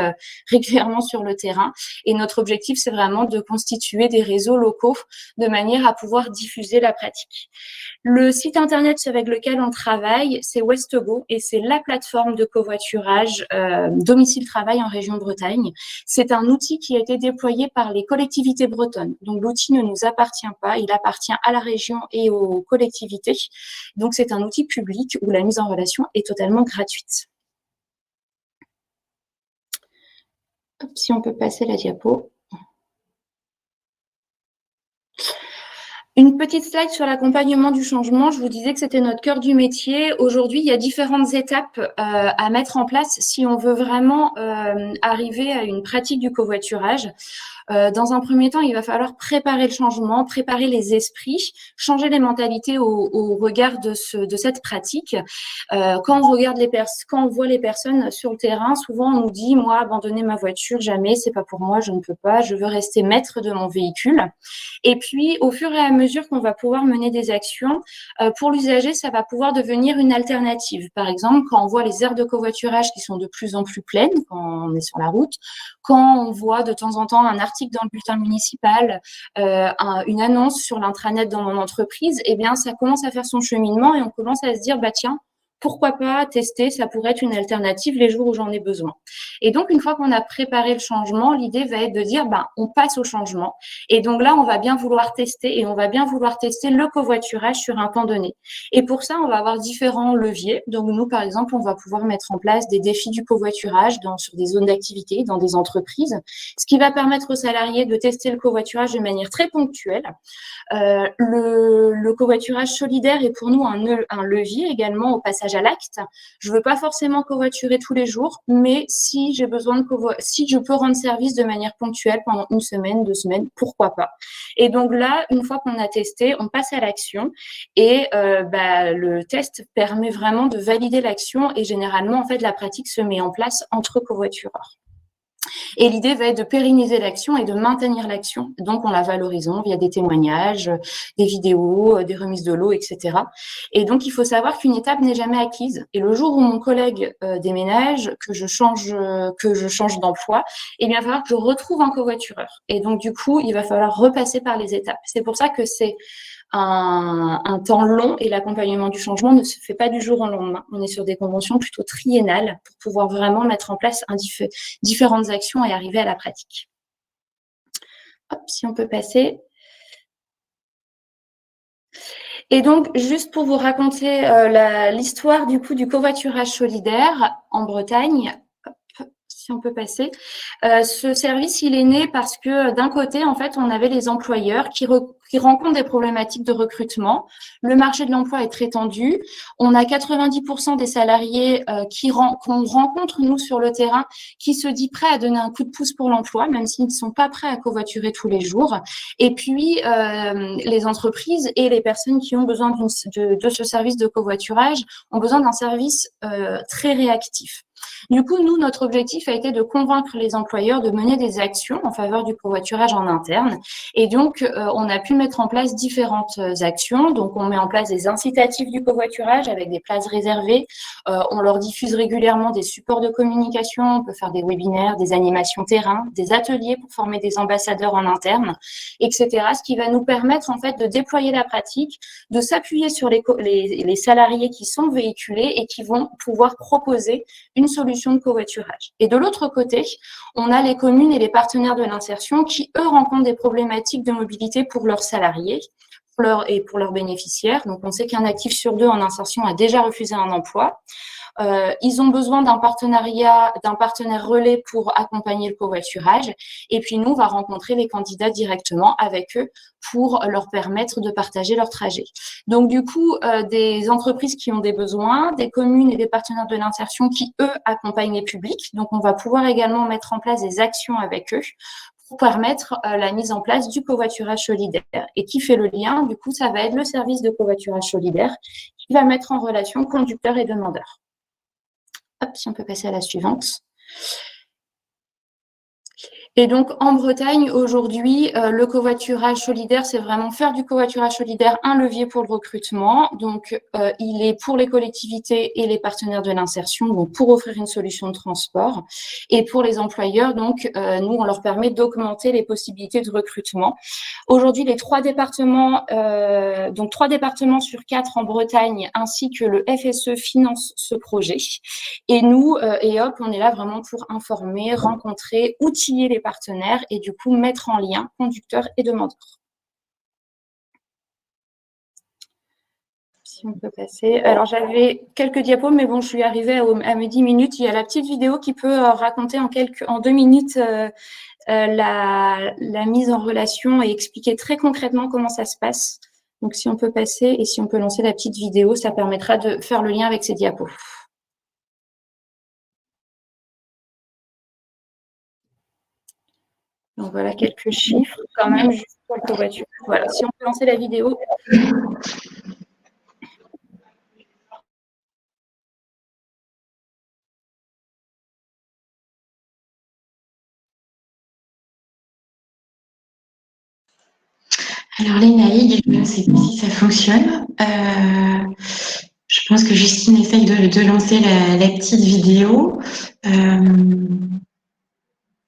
régulièrement sur le terrain. Et notre objectif, c'est vraiment de constituer des réseaux locaux de manière à pouvoir diffuser la pratique. Le site internet avec lequel on travaille, c'est Westgo et c'est la plateforme de covoiturage domicile-travail en région Bretagne. C'est un outil qui a été déployé par les collectivités bretonnes. Donc, l'outil ne nous appartient pas, il appartient à la région et aux collectivités. Donc, c'est un outil public où la mise en relation est totalement gratuite. Hop, si on peut passer la diapo. Une petite slide sur l'accompagnement du changement. Je vous disais que c'était notre cœur du métier. Aujourd'hui, il y a différentes étapes à mettre en place si on veut vraiment arriver à une pratique du covoiturage. Dans un premier temps, il va falloir préparer le changement, préparer les esprits, changer les mentalités au regard de cette pratique. Quand on voit les personnes sur le terrain, souvent on nous dit, moi, abandonner ma voiture, jamais, c'est pas pour moi, je ne peux pas, je veux rester maître de mon véhicule. Et puis, au fur et à mesure qu'on va pouvoir mener des actions, pour l'usager, ça va pouvoir devenir une alternative. Par exemple, quand on voit les aires de covoiturage qui sont de plus en plus pleines, quand on est sur la route, quand on voit de temps en temps un article dans le bulletin municipal, une annonce sur l'intranet dans mon entreprise, eh bien, ça commence à faire son cheminement et on commence à se dire, bah tiens, pourquoi pas tester, ça pourrait être une alternative les jours où j'en ai besoin. Et donc, une fois qu'on a préparé le changement, l'idée va être de dire, on passe au changement. Et donc là, on va bien vouloir tester le covoiturage sur un temps donné. Et pour ça, on va avoir différents leviers. Donc, nous, par exemple, on va pouvoir mettre en place des défis du covoiturage sur des zones d'activité, dans des entreprises, ce qui va permettre aux salariés de tester le covoiturage de manière très ponctuelle. Le covoiturage solidaire est pour nous un levier également au passage à l'acte. Je veux pas forcément covoiturer tous les jours, mais si j'ai besoin si je peux rendre service de manière ponctuelle pendant 1 semaine, 2 semaines, pourquoi pas. Et donc là, une fois qu'on a testé, on passe à l'action et le test permet vraiment de valider l'action et généralement, en fait, la pratique se met en place entre covoitureurs. Et l'idée va être de pérenniser l'action et de maintenir l'action. Donc, en la valorisant via des témoignages, des vidéos, des remises de lots, etc. Et donc, il faut savoir qu'une étape n'est jamais acquise. Et le jour où mon collègue déménage, que je change d'emploi, il va falloir que je retrouve un covoitureur. Et donc, du coup, il va falloir repasser par les étapes. C'est pour ça que c'est un temps long et l'accompagnement du changement ne se fait pas du jour au lendemain. On est sur des conventions plutôt triennales pour pouvoir vraiment mettre en place différentes actions et arriver à la pratique. Hop, si on peut passer. Et donc, juste pour vous raconter l'histoire du coup du covoiturage solidaire en Bretagne, hop, si on peut passer. Ce service, il est né parce que d'un côté, en fait, on avait les employeurs qui rencontrent des problématiques de recrutement. Le marché de l'emploi est très tendu. On a 90% des salariés qu'on rencontre, nous, sur le terrain, qui se disent prêts à donner un coup de pouce pour l'emploi, même s'ils ne sont pas prêts à covoiturer tous les jours. Et puis, les entreprises et les personnes qui ont besoin de ce service de covoiturage ont besoin d'un service très réactif. Du coup, nous, notre objectif a été de convaincre les employeurs de mener des actions en faveur du covoiturage en interne. Et donc, on a pu mettre en place différentes actions. Donc, on met en place des incitatifs du covoiturage avec des places réservées. On leur diffuse régulièrement des supports de communication. On peut faire des webinaires, des animations terrain, des ateliers pour former des ambassadeurs en interne, etc. Ce qui va nous permettre, en fait, de déployer la pratique, de s'appuyer sur les salariés qui sont véhiculés et qui vont pouvoir proposer une solution de covoiturage. Et de l'autre côté, on a les communes et les partenaires de l'insertion qui, eux, rencontrent des problématiques de mobilité pour leurs salariés et pour leurs bénéficiaires. Donc, on sait qu'un actif sur 2 en insertion a déjà refusé un emploi. Ils ont besoin d'un partenaire relais pour accompagner le covoiturage. Et puis, nous, on va rencontrer les candidats directement avec eux pour leur permettre de partager leur trajet. Donc, du coup, des entreprises qui ont des besoins, des communes et des partenaires de l'insertion qui, eux, accompagnent les publics. Donc, on va pouvoir également mettre en place des actions avec eux pour permettre la mise en place du covoiturage solidaire. Et qui fait le lien? Du coup, ça va être le service de covoiturage solidaire qui va mettre en relation conducteurs et demandeurs. Hop, si on peut passer à la suivante. Et donc, en Bretagne, aujourd'hui, le covoiturage solidaire, c'est vraiment faire du covoiturage solidaire un levier pour le recrutement. Donc, il est pour les collectivités et les partenaires de l'insertion, donc pour offrir une solution de transport. Et pour les employeurs, donc, nous, on leur permet d'augmenter les possibilités de recrutement. Aujourd'hui, les 3 départements, donc 3 départements sur 4 en Bretagne, ainsi que le FSE financent ce projet. Et nous, EOP, on est là vraiment pour informer, rencontrer, outiller les partenaires et du coup mettre en lien conducteurs et demandeurs. Si on peut passer. Alors j'avais quelques diapos, mais bon, je suis arrivée à mes 10 minutes. Il y a la petite vidéo qui peut raconter en 2 minutes la mise en relation et expliquer très concrètement comment ça se passe. Donc si on peut passer et si on peut lancer la petite vidéo, ça permettra de faire le lien avec ces diapos. Donc voilà quelques chiffres quand même juste pour le covoiturage. Voilà, si on peut lancer la vidéo. Alors Lénaïque, je ne sais pas si ça fonctionne. Je pense que Justine essaye de lancer la petite vidéo.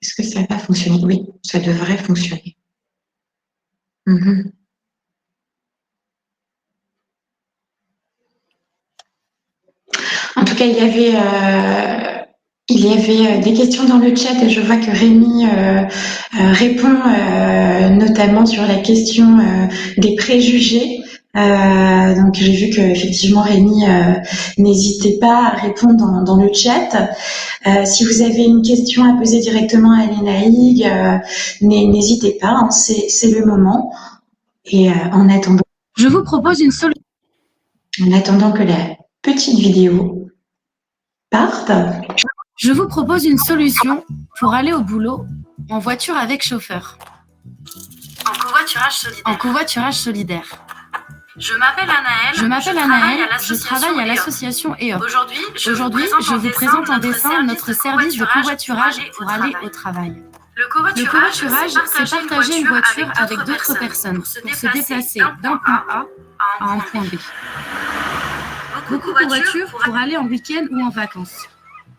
Est-ce que ça va fonctionner? Oui, ça devrait fonctionner. En tout cas, il y avait des questions dans le chat et je vois que Rémi répond notamment sur la question des préjugés. Donc j'ai vu que effectivement Rémi n'hésitait pas à répondre dans le chat. Si vous avez une question à poser directement à Lénaïque, n'hésitez pas, hein, c'est le moment. Et en attendant, je vous propose une solution. En attendant que la petite vidéo parte. Je vous propose une solution pour aller au boulot en voiture avec chauffeur. En covoiturage solidaire. Je m'appelle Anaëlle, je travaille à l'association EOP. Aujourd'hui, je vous présente en dessin notre service de covoiturage pour aller au travail. Le covoiturage, c'est partager une voiture avec d'autres personnes pour se déplacer d'un point A à un point B. Beaucoup de voitures pour aller en week-end ou en vacances.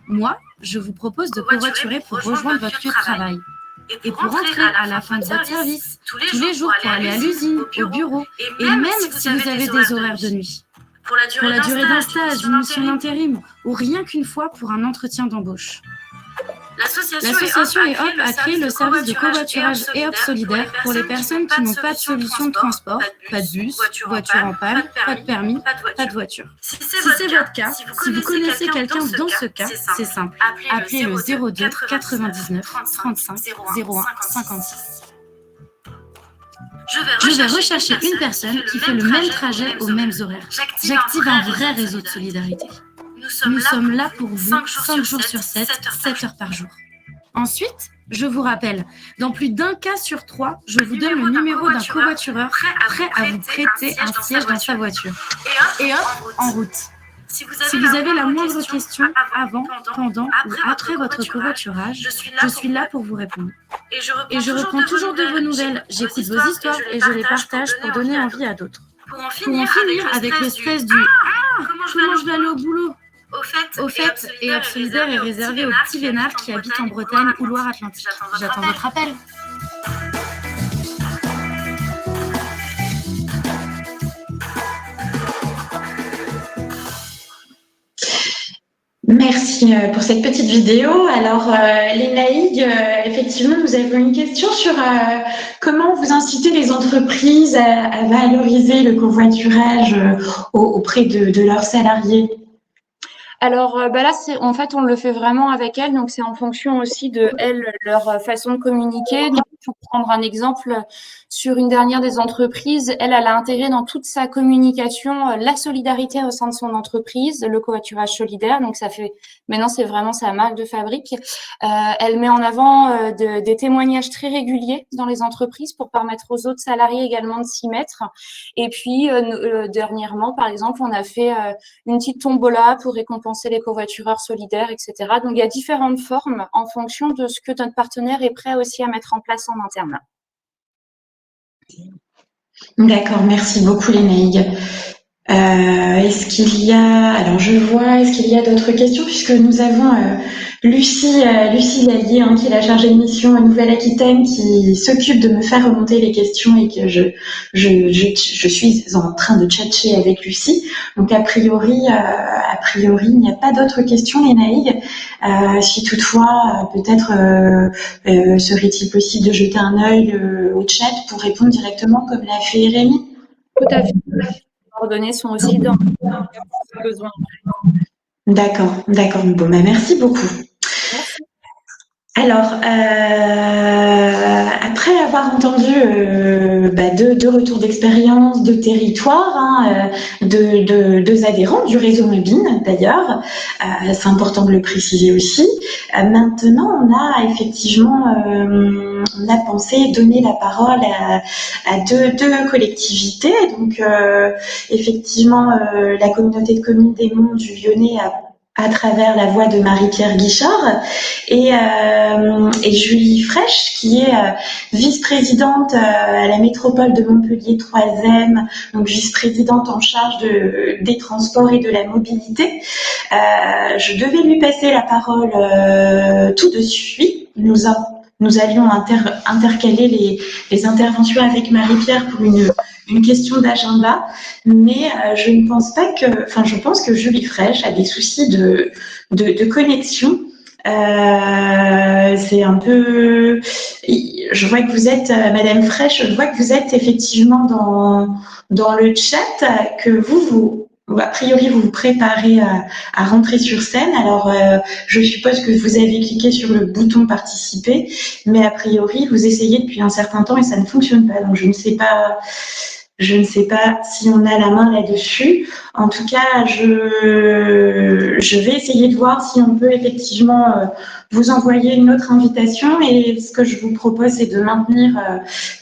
Moi, je vous propose de covoiturer pour rejoindre votre lieu de travail. Et pour rentrer à la fin de votre service, tous les jours pour aller à l'usine, au bureau, et même si vous avez des horaires de nuit. Pour la durée d'un stage, d'une mission d'intérim, ou rien qu'une fois pour un entretien d'embauche. L'association EHOP a créé le service de covoiturage EHOP solidaire pour les personnes qui n'ont pas de solution de transport, pas de bus, voiture en panne, pas de permis, pas de voiture. Si c'est votre cas, si vous connaissez quelqu'un dans ce cas, c'est simple. Appelez le 02 99 35 01 56. Je vais rechercher une personne qui fait le même trajet aux mêmes horaires. J'active un vrai réseau de solidarité. Nous sommes là pour vous 5 jours sur 7, 7 heures par jour. Ensuite, je vous rappelle, dans plus d'un cas sur 3, je vous donne le numéro d'un covoitureur prêt à vous prêter un siège dans sa voiture. Et hop, en route. Si vous avez la moindre question avant, pendant ou après votre covoiturage, je suis là pour vous répondre. Et je reprends toujours de vos nouvelles, j'écoute vos histoires et je les partage pour donner envie à d'autres. Pour en finir avec le stress du « comment je vais aller au boulot ?» Au fait, EHOP Solidaire est réservé aux petits vénards qui habitent en Bretagne ou Loire-Atlantique. J'attends votre appel. Merci pour cette petite vidéo. Alors, Lénaïg, effectivement, nous avons une question sur comment vous incitez les entreprises à valoriser le covoiturage auprès de leurs salariés. Alors là, en fait, on le fait vraiment avec elles, donc c'est en fonction aussi de elles, leur façon de communiquer. Donc, pour prendre un exemple, sur une dernière des entreprises, elle a intégré dans toute sa communication la solidarité au sein de son entreprise, le covoiturage solidaire. Donc maintenant c'est vraiment sa marque de fabrique. Elle met en avant des témoignages très réguliers dans les entreprises pour permettre aux autres salariés également de s'y mettre. Et puis dernièrement, par exemple, on a fait une petite tombola pour récompenser les covoitureurs solidaires, etc. Donc il y a différentes formes en fonction de ce que notre partenaire est prêt aussi à mettre en place en interne. D'accord, merci beaucoup Lénaïg. Est-ce qu'il y a d'autres questions, puisque nous avons Lucie Lallier, qui est la chargée de mission en Nouvelle-Aquitaine, qui s'occupe de me faire remonter les questions et que je suis en train de tchatcher avec Lucie. Donc a priori, il n'y a pas d'autres questions, Lénaïg. Si toutefois, peut-être serait-il possible de jeter un œil au chat pour répondre directement comme l'a fait Rémi? Tout à fait. Les coordonnées sont aussi dans le besoin. D'accord. Bon, merci beaucoup. Merci. Alors, après avoir entendu deux retours d'expérience, de territoire, deux adhérents du réseau Mobine d'ailleurs, c'est important de le préciser aussi. Maintenant, on a effectivement, on a pensé donner la parole à deux collectivités. Donc, effectivement, la communauté de communes des Monts du Lyonnais à travers la voix de Marie-Pierre Guichard et Julie Fraîche, qui est vice-présidente à la métropole de Montpellier 3e, donc vice-présidente en charge des transports et de la mobilité. Je devais lui passer la parole tout de suite. Nous allions intercaler les interventions avec Marie-Pierre pour une question d'agenda, mais je pense que Julie Fraîche a des soucis de connexion. C'est un peu. Je vois que vous êtes, Madame Fraîche, je vois que vous êtes effectivement dans le chat, que vous a priori, vous vous préparez à rentrer sur scène. Alors, je suppose que vous avez cliqué sur le bouton participer, mais a priori, vous essayez depuis un certain temps et ça ne fonctionne pas. Donc, je ne sais pas si on a la main là-dessus. En tout cas, je vais essayer de voir si on peut effectivement vous envoyer une autre invitation. Et ce que je vous propose, c'est de maintenir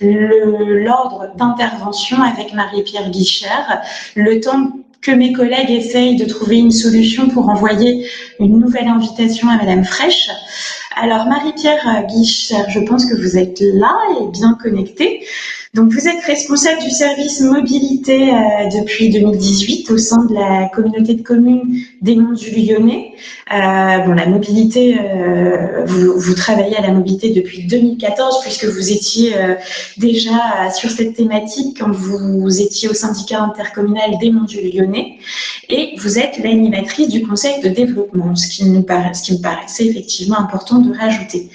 l'ordre d'intervention avec Marie-Pierre Guichard, le temps que mes collègues essayent de trouver une solution pour envoyer une nouvelle invitation à Madame Fraîche. Alors, Marie-Pierre Guichard, je pense que vous êtes là et bien connectée. Donc, vous êtes responsable du service mobilité depuis 2018 au sein de la communauté de communes des Monts du Lyonnais. La mobilité, vous travaillez à la mobilité depuis 2014 puisque vous étiez déjà sur cette thématique quand vous étiez au syndicat intercommunal des Monts du Lyonnais et vous êtes l'animatrice du conseil de développement, ce qui me paraissait effectivement important de rajouter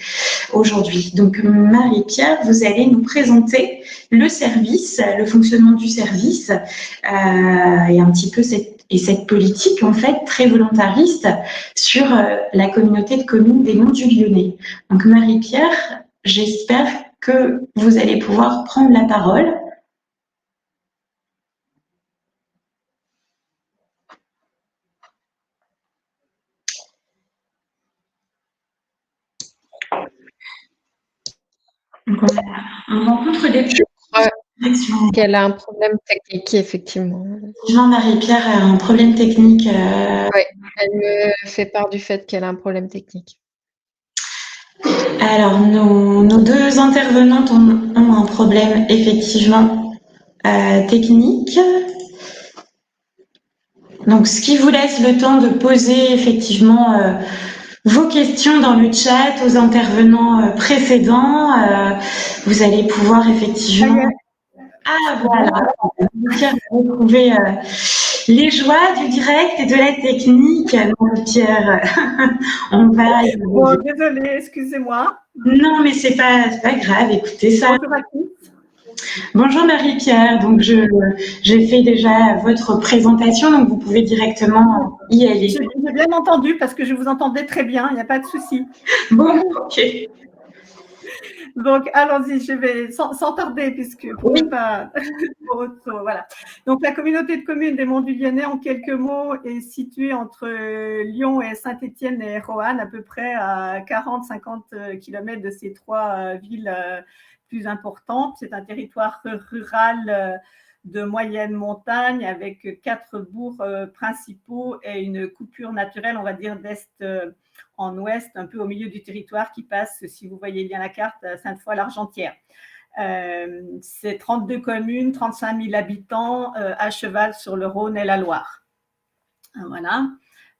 aujourd'hui. Donc, Marie-Pierre, vous allez nous présenter le service, le fonctionnement du service et un petit peu cette politique en fait très volontariste sur la communauté de communes des Monts du Lyonnais. Donc Marie-Pierre, j'espère que vous allez pouvoir prendre la parole. On rencontre des qu'elle a un problème technique, effectivement. Marie-Pierre a un problème technique. Oui, elle me fait part du fait qu'elle a un problème technique. Alors, nos deux intervenantes ont un problème effectivement technique. Donc, ce qui vous laisse le temps de poser effectivement vos questions dans le chat aux intervenants précédents. Vous allez pouvoir effectivement... Ah, voilà. Vous trouvez les joies du direct et de la technique. Pierre, on va... Bon, désolée, excusez-moi. Non, mais c'est pas grave. Écoutez ça. Bonjour à tous. Bonjour Marie-Pierre. Donc, j'ai fait déjà votre présentation, donc vous pouvez directement y aller. J'ai bien entendu parce que je vous entendais très bien, il n'y a pas de souci. Bon, ok. Donc, allons-y, je vais sans tarder, puisque pour ne pas… voilà. Donc, la communauté de communes des Monts du Lyonnais, en quelques mots, est située entre Lyon et Saint-Étienne et Roanne, à peu près à 40-50 km de ces trois villes plus importantes. C'est un territoire rural de moyenne montagne avec 4 bourgs principaux et une coupure naturelle, on va dire, d'est en ouest, un peu au milieu du territoire qui passe, si vous voyez bien la carte, Sainte-Foy-l'Argentière. C'est 32 communes, 35 000 habitants à cheval sur le Rhône et la Loire. Voilà.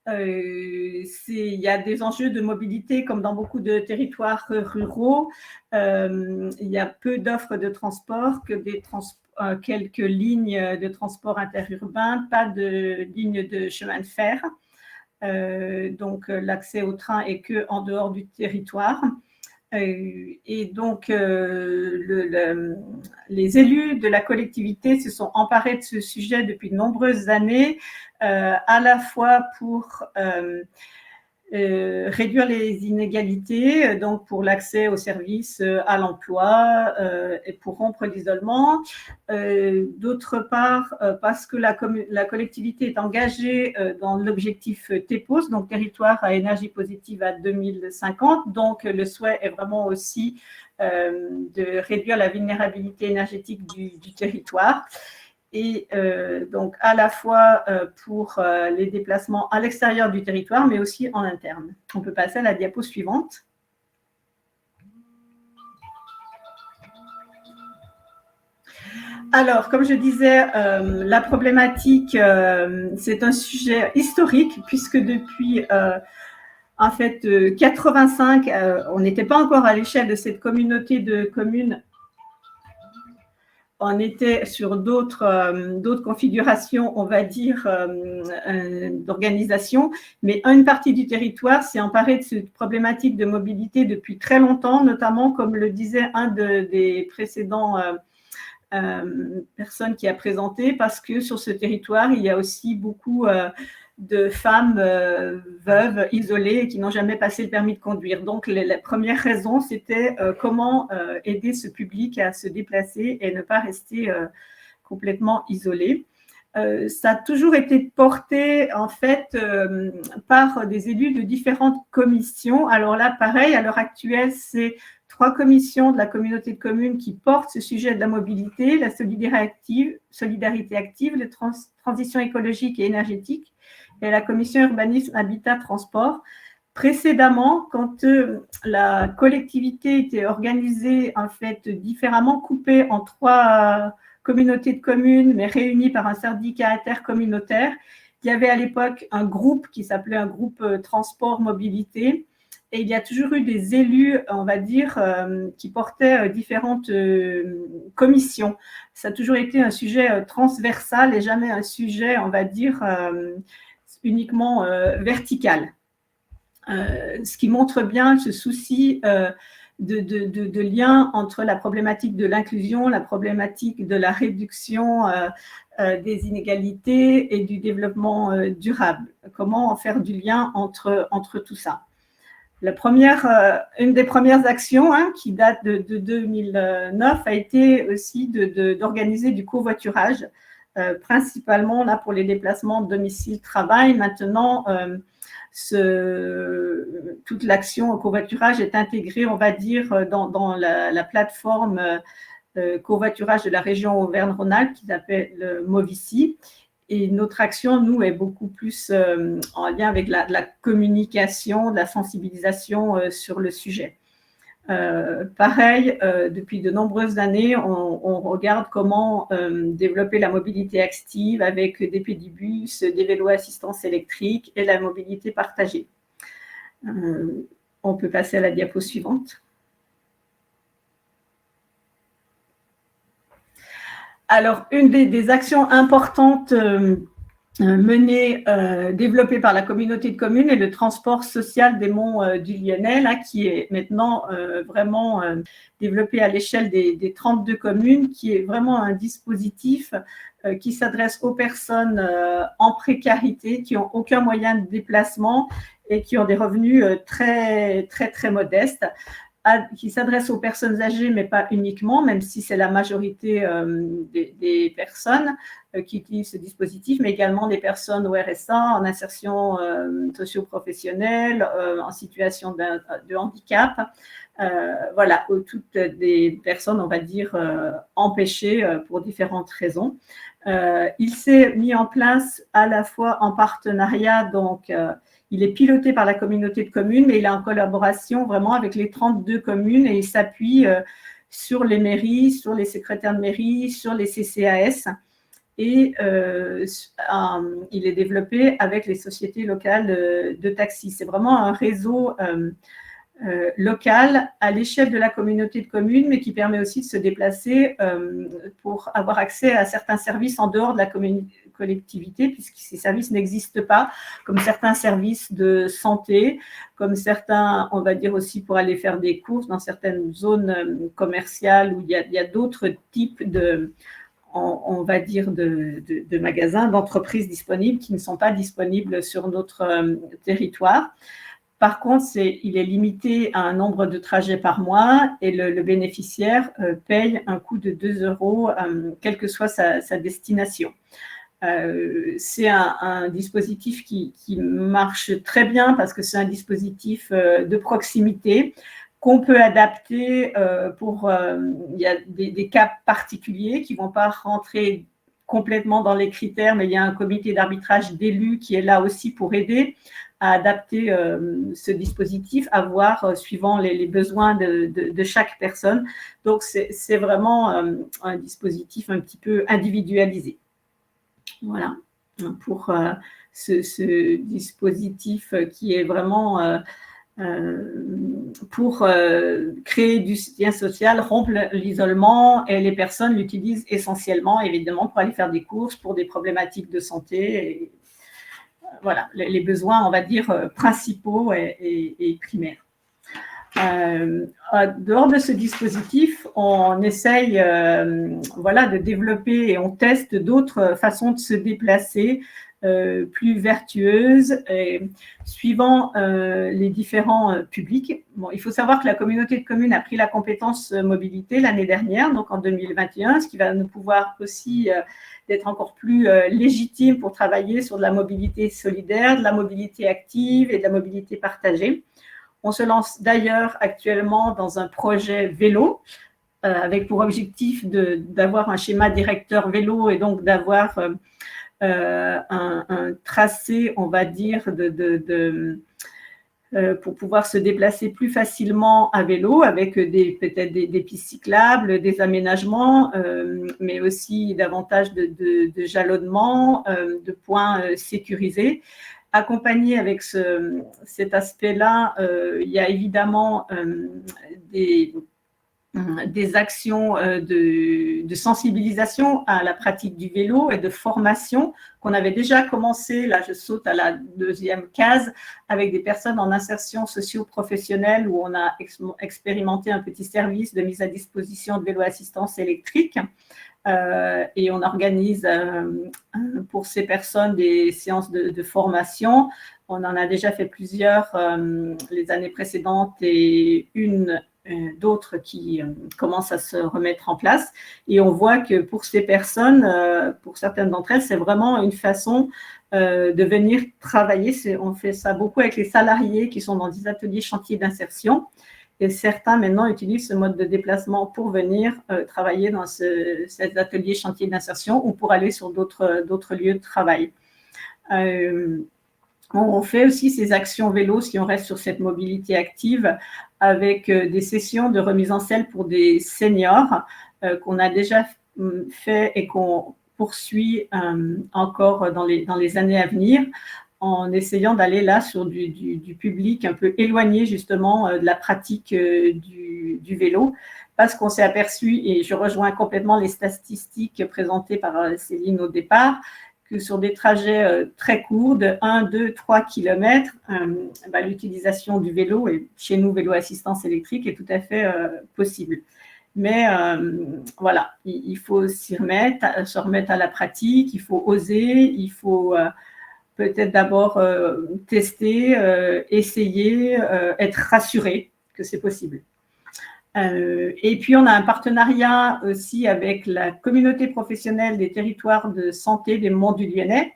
Il y a des enjeux de mobilité comme dans beaucoup de territoires ruraux. Il y a peu d'offres de transport, que quelques lignes de transport interurbain, pas de lignes de chemin de fer. Donc, l'accès au train est que en dehors du territoire. Et donc, les élus de la collectivité se sont emparés de ce sujet depuis de nombreuses années, à la fois pour réduire les inégalités, donc pour l'accès aux services, à l'emploi et pour rompre l'isolement. D'autre part, parce que la collectivité est engagée dans l'objectif TEPOS, donc territoire à énergie positive à 2050. Donc, le souhait est vraiment aussi de réduire la vulnérabilité énergétique du territoire. Et donc à la fois pour les déplacements à l'extérieur du territoire, mais aussi en interne. On peut passer à la diapo suivante. Alors, comme je disais, la problématique, c'est un sujet historique, puisque depuis en fait 85, on n'était pas encore à l'échelle de cette communauté de communes. On était sur d'autres configurations, on va dire, d'organisation, mais une partie du territoire s'est emparée de cette problématique de mobilité depuis très longtemps, notamment, comme le disait un des précédents personnes qui a présenté, parce que sur ce territoire, il y a aussi beaucoup de femmes veuves, isolées et qui n'ont jamais passé le permis de conduire. Donc, la première raison, c'était comment aider ce public à se déplacer et ne pas rester complètement isolé. Ça a toujours été porté, en fait, par des élus de différentes commissions. Alors là, pareil, à l'heure actuelle, c'est 3 commissions de la communauté de communes qui portent ce sujet de la mobilité, la solidarité active, la transition écologique et énergétique, et la commission urbanisme, habitat, transport. Précédemment, quand la collectivité était organisée en fait différemment, coupée en 3 communautés de communes, mais réunies par un syndicat intercommunautaire, il y avait à l'époque un groupe qui s'appelait un groupe transport mobilité. Et il y a toujours eu des élus, on va dire, qui portaient différentes commissions. Ça a toujours été un sujet transversal et jamais un sujet, on va dire, uniquement vertical. Ce qui montre bien ce souci de lien entre la problématique de l'inclusion, la problématique de la réduction des inégalités et du développement durable. Comment en faire du lien entre tout ça. Une des premières actions qui date de 2009 a été aussi d'organiser du covoiturage, principalement là pour les déplacements domicile-travail. Maintenant, toute l'action au covoiturage est intégrée, on va dire, dans la plateforme covoiturage de la région Auvergne-Rhône-Alpes qui s'appelle Movici. Et notre action, nous, est beaucoup plus en lien avec la communication, de la sensibilisation sur le sujet. Pareil, depuis de nombreuses années, on regarde comment développer la mobilité active avec des pédibus, des vélos à assistance électrique et la mobilité partagée. On peut passer à la diapo suivante. Alors, une des actions importantes menées, développées par la communauté de communes est le transport social des monts du Lyonnais, là, qui est maintenant vraiment développé à l'échelle des 32 communes, qui est vraiment un dispositif qui s'adresse aux personnes en précarité, qui n'ont aucun moyen de déplacement et qui ont des revenus très, très, très modestes, qui s'adresse aux personnes âgées, mais pas uniquement, même si c'est la majorité des personnes qui utilisent ce dispositif, mais également des personnes au RSA, en insertion socio-professionnelle, en situation de handicap, voilà, toutes des personnes, on va dire, empêchées pour différentes raisons. Il s'est mis en place à la fois en partenariat, donc il est piloté par la communauté de communes, mais il est en collaboration vraiment avec les 32 communes et il s'appuie sur les mairies, sur les secrétaires de mairie, sur les CCAS. Et il est développé avec les sociétés locales de taxis. C'est vraiment un réseau local à l'échelle de la communauté de communes, mais qui permet aussi de se déplacer pour avoir accès à certains services en dehors de la collectivité, puisque ces services n'existent pas, comme certains services de santé, comme certains, on va dire aussi pour aller faire des courses dans certaines zones commerciales où il y a d'autres types on va dire, de magasins, d'entreprises disponibles qui ne sont pas disponibles sur notre territoire. Par contre, il est limité à un nombre de trajets par mois et le bénéficiaire paye un coût de 2 €, quelle que soit sa destination. C'est un dispositif qui marche très bien parce que c'est un dispositif de proximité qu'on peut adapter il y a des cas particuliers qui ne vont pas rentrer complètement dans les critères, mais il y a un comité d'arbitrage d'élus qui est là aussi pour aider à adapter ce dispositif, à voir suivant les besoins de chaque personne. Donc, c'est vraiment un dispositif un petit peu individualisé. Voilà, pour ce dispositif qui est vraiment pour créer du lien social, rompre l'isolement, et les personnes l'utilisent essentiellement, évidemment, pour aller faire des courses, pour des problématiques de santé. Et, voilà, les besoins, on va dire, principaux et primaires. Dehors de ce dispositif, on essaye voilà, de développer et on teste d'autres façons de se déplacer plus vertueuses et suivant les différents publics. Bon, il faut savoir que la communauté de communes a pris la compétence mobilité l'année dernière, donc en 2021, ce qui va nous pouvoir aussi d'être encore plus légitime pour travailler sur de la mobilité solidaire, de la mobilité active et de la mobilité partagée. On se lance d'ailleurs actuellement dans un projet vélo avec pour objectif d'avoir un schéma directeur vélo et donc d'avoir un tracé, on va dire, pour pouvoir se déplacer plus facilement à vélo avec peut-être des pistes cyclables, des aménagements, mais aussi davantage de jalonnement, de points sécurisés. Accompagné avec cet aspect-là, il y a évidemment des actions de sensibilisation à la pratique du vélo et de formation qu'on avait déjà commencé, là je saute à la deuxième case, avec des personnes en insertion socio-professionnelle où on a expérimenté un petit service de mise à disposition de vélo-assistance électrique. Et on organise pour ces personnes des séances de formation. On en a déjà fait plusieurs les années précédentes et d'autres qui commencent à se remettre en place. Et on voit que pour ces personnes, pour certaines d'entre elles, c'est vraiment une façon de venir travailler. On fait ça beaucoup avec les salariés qui sont dans des ateliers chantiers d'insertion. Et certains maintenant utilisent ce mode de déplacement pour venir travailler dans cet atelier chantier d'insertion ou pour aller sur d'autres lieux de travail. On fait aussi ces actions vélo, si on reste sur cette mobilité active, avec des sessions de remise en selle pour des seniors qu'on a déjà fait et qu'on poursuit encore dans les années à venir, en essayant d'aller là sur du public un peu éloigné justement de la pratique du vélo, parce qu'on s'est aperçu, et je rejoins complètement les statistiques présentées par Céline au départ, que sur des trajets très courts, de 1, 2, 3 km, l'utilisation du vélo, et chez nous, vélo assistance électrique, est tout à fait possible. Mais voilà, il faut se remettre à la pratique, il faut oser, il faut peut-être d'abord tester, essayer, être rassuré que c'est possible. Et puis, on a un partenariat aussi avec la communauté professionnelle des territoires de santé des Monts du Lyonnais,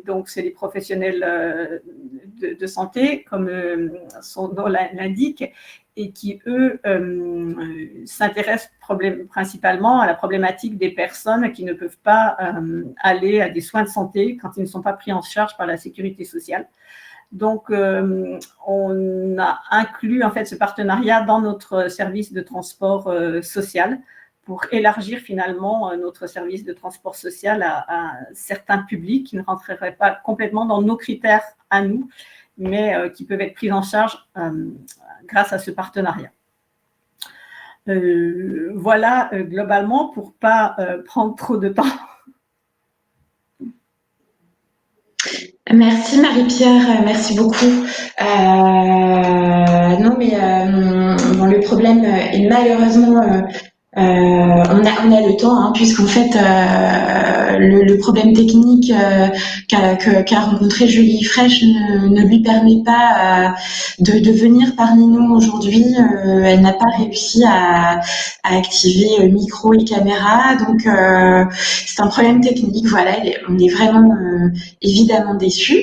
donc c'est les professionnels de santé, comme son nom l'indique, et qui, eux, s'intéressent principalement à la problématique des personnes qui ne peuvent pas aller à des soins de santé quand ils ne sont pas pris en charge par la sécurité sociale. Donc, on a inclus en fait ce partenariat dans notre service de transport social pour élargir finalement notre service de transport social à certains publics qui ne rentreraient pas complètement dans nos critères à nous, mais qui peuvent être pris en charge grâce à ce partenariat. Voilà globalement, pour ne pas prendre trop de temps. Merci Marie-Pierre, merci beaucoup. Non mais bon, le problème est malheureusement on a le temps, hein, puisqu'en fait le problème technique qu'a rencontré Julie Fraîche ne lui permet pas de venir parmi nous aujourd'hui. Elle n'a pas réussi à activer micro et caméra, donc c'est un problème technique. Voilà, on est vraiment évidemment déçus.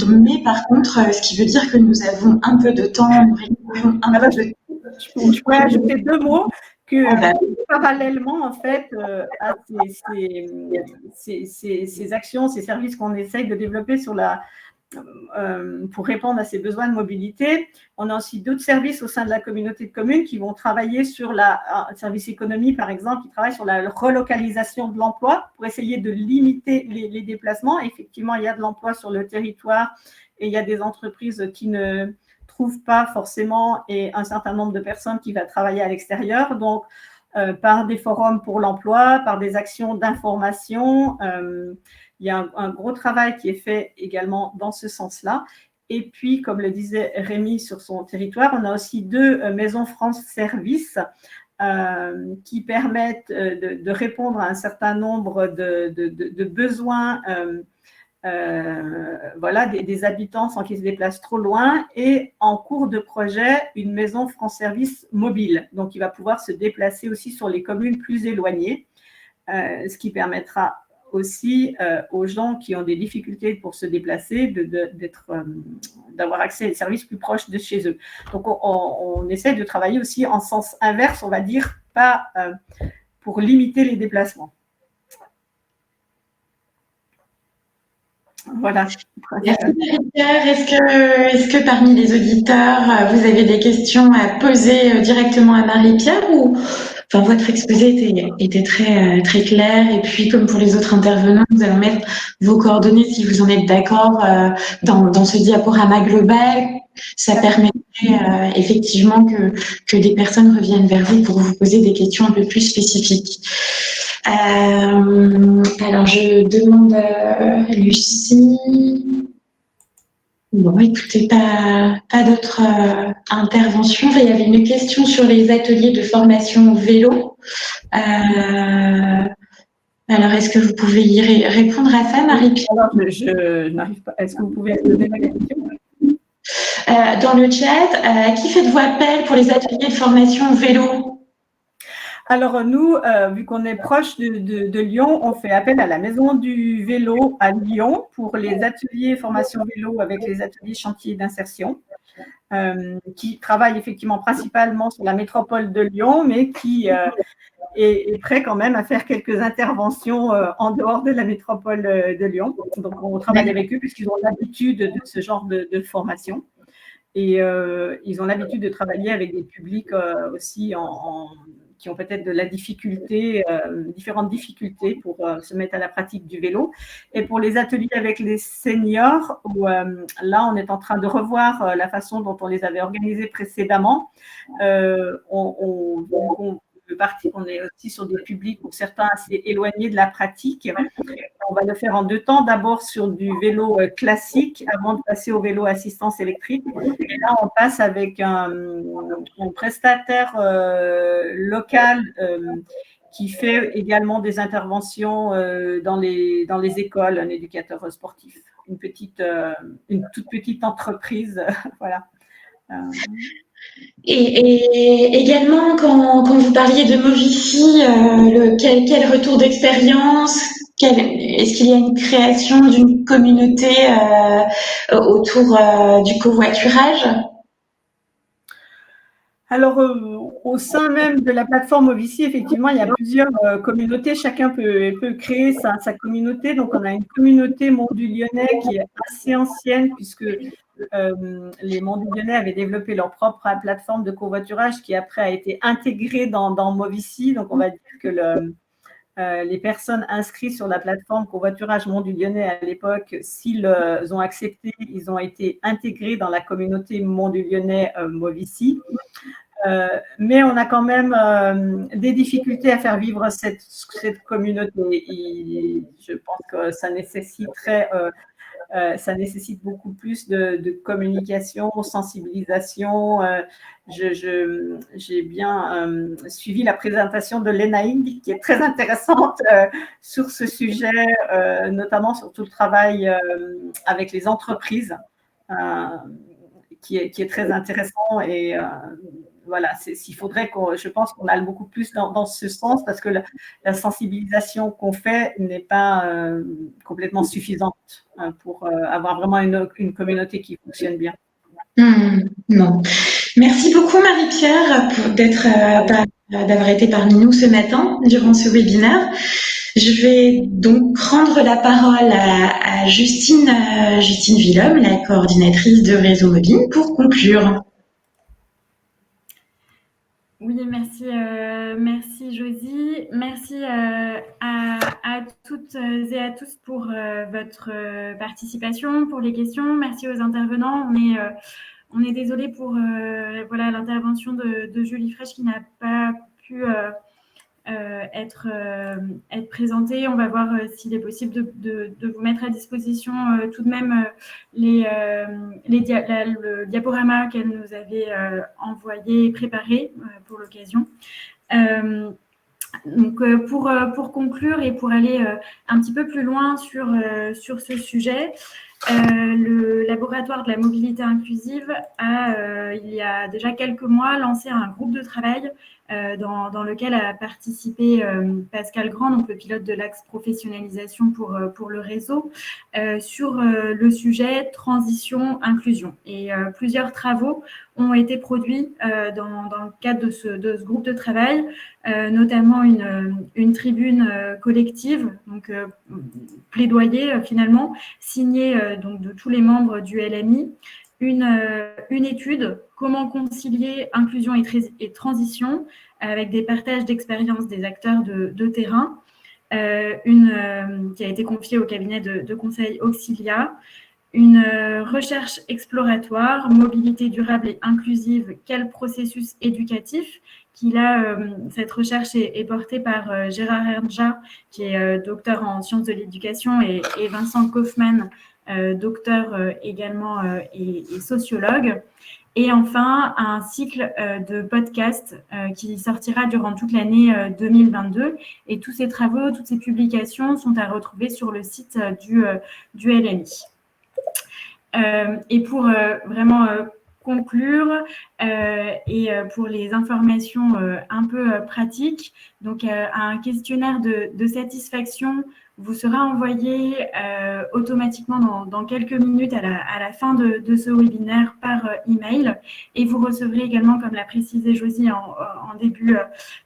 Mais par contre, ce qui veut dire que nous avons un peu de temps. Je pourrais ajouter 2 mots. Parallèlement, en fait, à ces actions, ces services qu'on essaye de développer pour répondre à ces besoins de mobilité, on a aussi d'autres services au sein de la communauté de communes qui vont travailler sur un service économie, par exemple, qui travaille sur la relocalisation de l'emploi pour essayer de limiter les déplacements. Effectivement, il y a de l'emploi sur le territoire et il y a des entreprises qui ne trouvent pas forcément et un certain nombre de personnes qui vont travailler à l'extérieur. Donc, par des forums pour l'emploi, par des actions d'information, il y a un gros travail qui est fait également dans ce sens-là. Et puis, comme le disait Rémi sur son territoire, on a aussi 2 maisons France Service qui permettent de répondre à un certain nombre de besoins voilà, des habitants sans qu'ils se déplacent trop loin, et en cours de projet, une maison France Service mobile. Donc, il va pouvoir se déplacer aussi sur les communes plus éloignées, ce qui permettra aussi aux gens qui ont des difficultés pour se déplacer d'avoir accès à des services plus proches de chez eux. Donc, on essaie de travailler aussi en sens inverse, on va dire, pas pour limiter les déplacements. Voilà. Merci Marie-Pierre. Est-ce que parmi les auditeurs, vous avez des questions à poser directement à Marie-Pierre ou enfin, votre exposé était très, très clair et puis comme pour les autres intervenants, nous allons mettre vos coordonnées si vous en êtes d'accord dans ce diaporama global. Ça permettrait effectivement que des personnes reviennent vers vous pour vous poser des questions un peu plus spécifiques. Alors, je demande à Lucie. Bon, écoutez, pas d'autres interventions. Il y avait une question sur les ateliers de formation au vélo. Alors, est-ce que vous pouvez y répondre à ça, Marie-Pierre? Alors, je n'arrive pas. Est-ce que vous pouvez donner la question? Dans le chat, à qui faites-vous appel pour les ateliers de formation au vélo? Alors, nous, vu qu'on est proche de Lyon, on fait appel à la Maison du Vélo à Lyon pour les ateliers formation vélo avec les ateliers chantiers d'insertion, qui travaillent effectivement principalement sur la métropole de Lyon, mais qui est prêt quand même à faire quelques interventions en dehors de la métropole de Lyon. Donc, on travaille avec eux puisqu'ils ont l'habitude de ce genre de formation. Et ils ont l'habitude de travailler avec des publics aussi qui ont peut-être de la difficulté, différentes difficultés pour se mettre à la pratique du vélo. Et pour les ateliers avec les seniors, où, là, on est en train de revoir la façon dont on les avait organisés précédemment. On est aussi sur des publics pour certains assez éloignés de la pratique. On va le faire en 2 temps. D'abord sur du vélo classique avant de passer au vélo assistance électrique. Et là, on passe avec un prestataire local qui fait également des interventions dans les écoles, un éducateur sportif, une toute petite entreprise. Voilà. Et également, quand vous parliez de Movici, quel retour d'expérience? Est-ce qu'il y a une création d'une communauté autour du covoiturage? Alors, au sein même de la plateforme Movici, effectivement, il y a plusieurs communautés. Chacun peut créer sa communauté. Donc, on a une communauté Mont du Lyonnais qui est assez ancienne puisque les Monts du Lyonnais avaient développé leur propre plateforme de covoiturage qui après a été intégrée dans Movici. Donc, on va dire que les personnes inscrites sur la plateforme covoiturage Mont du Lyonnais à l'époque, s'ils ont accepté, ils ont été intégrés dans la communauté Mont du Lyonnais Movici. Mais on a quand même des difficultés à faire vivre cette communauté. Et je pense que ça nécessite beaucoup plus de communication, sensibilisation. J'ai bien suivi la présentation de Lénaïne qui est très intéressante sur ce sujet, notamment sur tout le travail avec les entreprises, qui est très intéressant. Et voilà, il faudrait je pense qu'on aille beaucoup plus dans ce sens parce que la sensibilisation qu'on fait n'est pas complètement suffisante pour avoir vraiment une communauté qui fonctionne bien. Non. Merci beaucoup Marie-Pierre d'avoir été parmi nous ce matin durant ce webinaire. Je vais donc rendre la parole à Justine Villhomme, la coordinatrice de Réseau Mobile, pour conclure. Oui, merci Josie. Merci à toutes et à tous pour votre participation, pour les questions. Merci aux intervenants. On est désolé pour l'intervention de Julie Fraîche qui n'a pas pu être présentée. On va voir s'il est possible de vous mettre à disposition tout de même le diaporama qu'elle nous avait envoyé et préparé pour l'occasion. Donc, pour conclure et pour aller un petit peu plus loin sur ce sujet, le laboratoire de la mobilité inclusive a, il y a déjà quelques mois, lancé un groupe de travail dans lequel a participé Pascal Grand, donc le pilote de l'axe professionnalisation pour le réseau, sur le sujet transition-inclusion. Et plusieurs travaux ont été produits dans le cadre de ce groupe de travail, notamment une tribune collective, donc plaidoyer finalement, signée donc de tous les membres du LMI, une étude « Comment concilier inclusion et transition » avec des partages d'expériences des acteurs de terrain, qui a été confiée au cabinet de conseil Auxilia, une recherche exploratoire, mobilité durable et inclusive, quel processus éducatif, qui là, cette recherche est portée par Gérard Ernja, qui est docteur en sciences de l'éducation, et Vincent Kaufmann, docteur également et sociologue. Et enfin, un cycle de podcasts qui sortira durant toute l'année 2022. Et tous ces travaux, toutes ces publications sont à retrouver sur le site du LMI. Et pour vraiment conclure et pour les informations un peu pratiques, donc un questionnaire de satisfaction vous sera envoyé automatiquement dans quelques minutes à la fin de ce webinaire par email, et vous recevrez également, comme l'a précisé Josie en début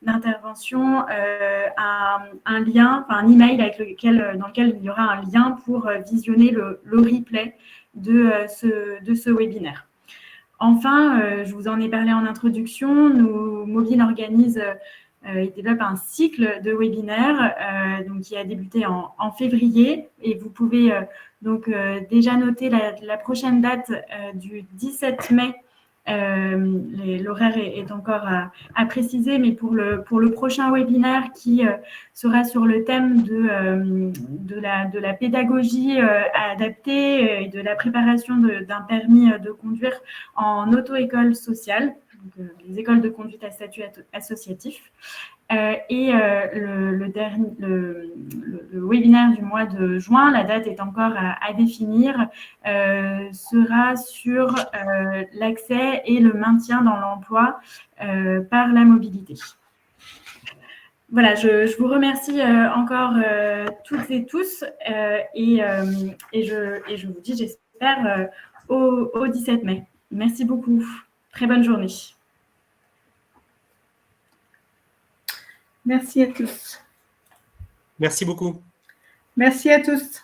d'intervention, un lien, enfin un email dans lequel il y aura un lien pour visionner le replay de ce webinaire. Enfin, je vous en ai parlé en introduction, Mobile organise et développe un cycle de webinaires donc, qui a débuté en février, et vous pouvez donc déjà noter la prochaine date du 17 mai. L'horaire est encore à préciser, mais pour le prochain webinaire qui sera sur le thème de la pédagogie adaptée et de la préparation d'un permis de conduire en auto-école sociale, donc, les écoles de conduite à statut associatif. Et le webinaire du mois de juin, la date est encore à définir, sera sur l'accès et le maintien dans l'emploi par la mobilité. Voilà, je vous remercie encore toutes et tous et je vous dis, j'espère, au 17 mai. Merci beaucoup. Très bonne journée. Merci à tous. Merci beaucoup. Merci à tous.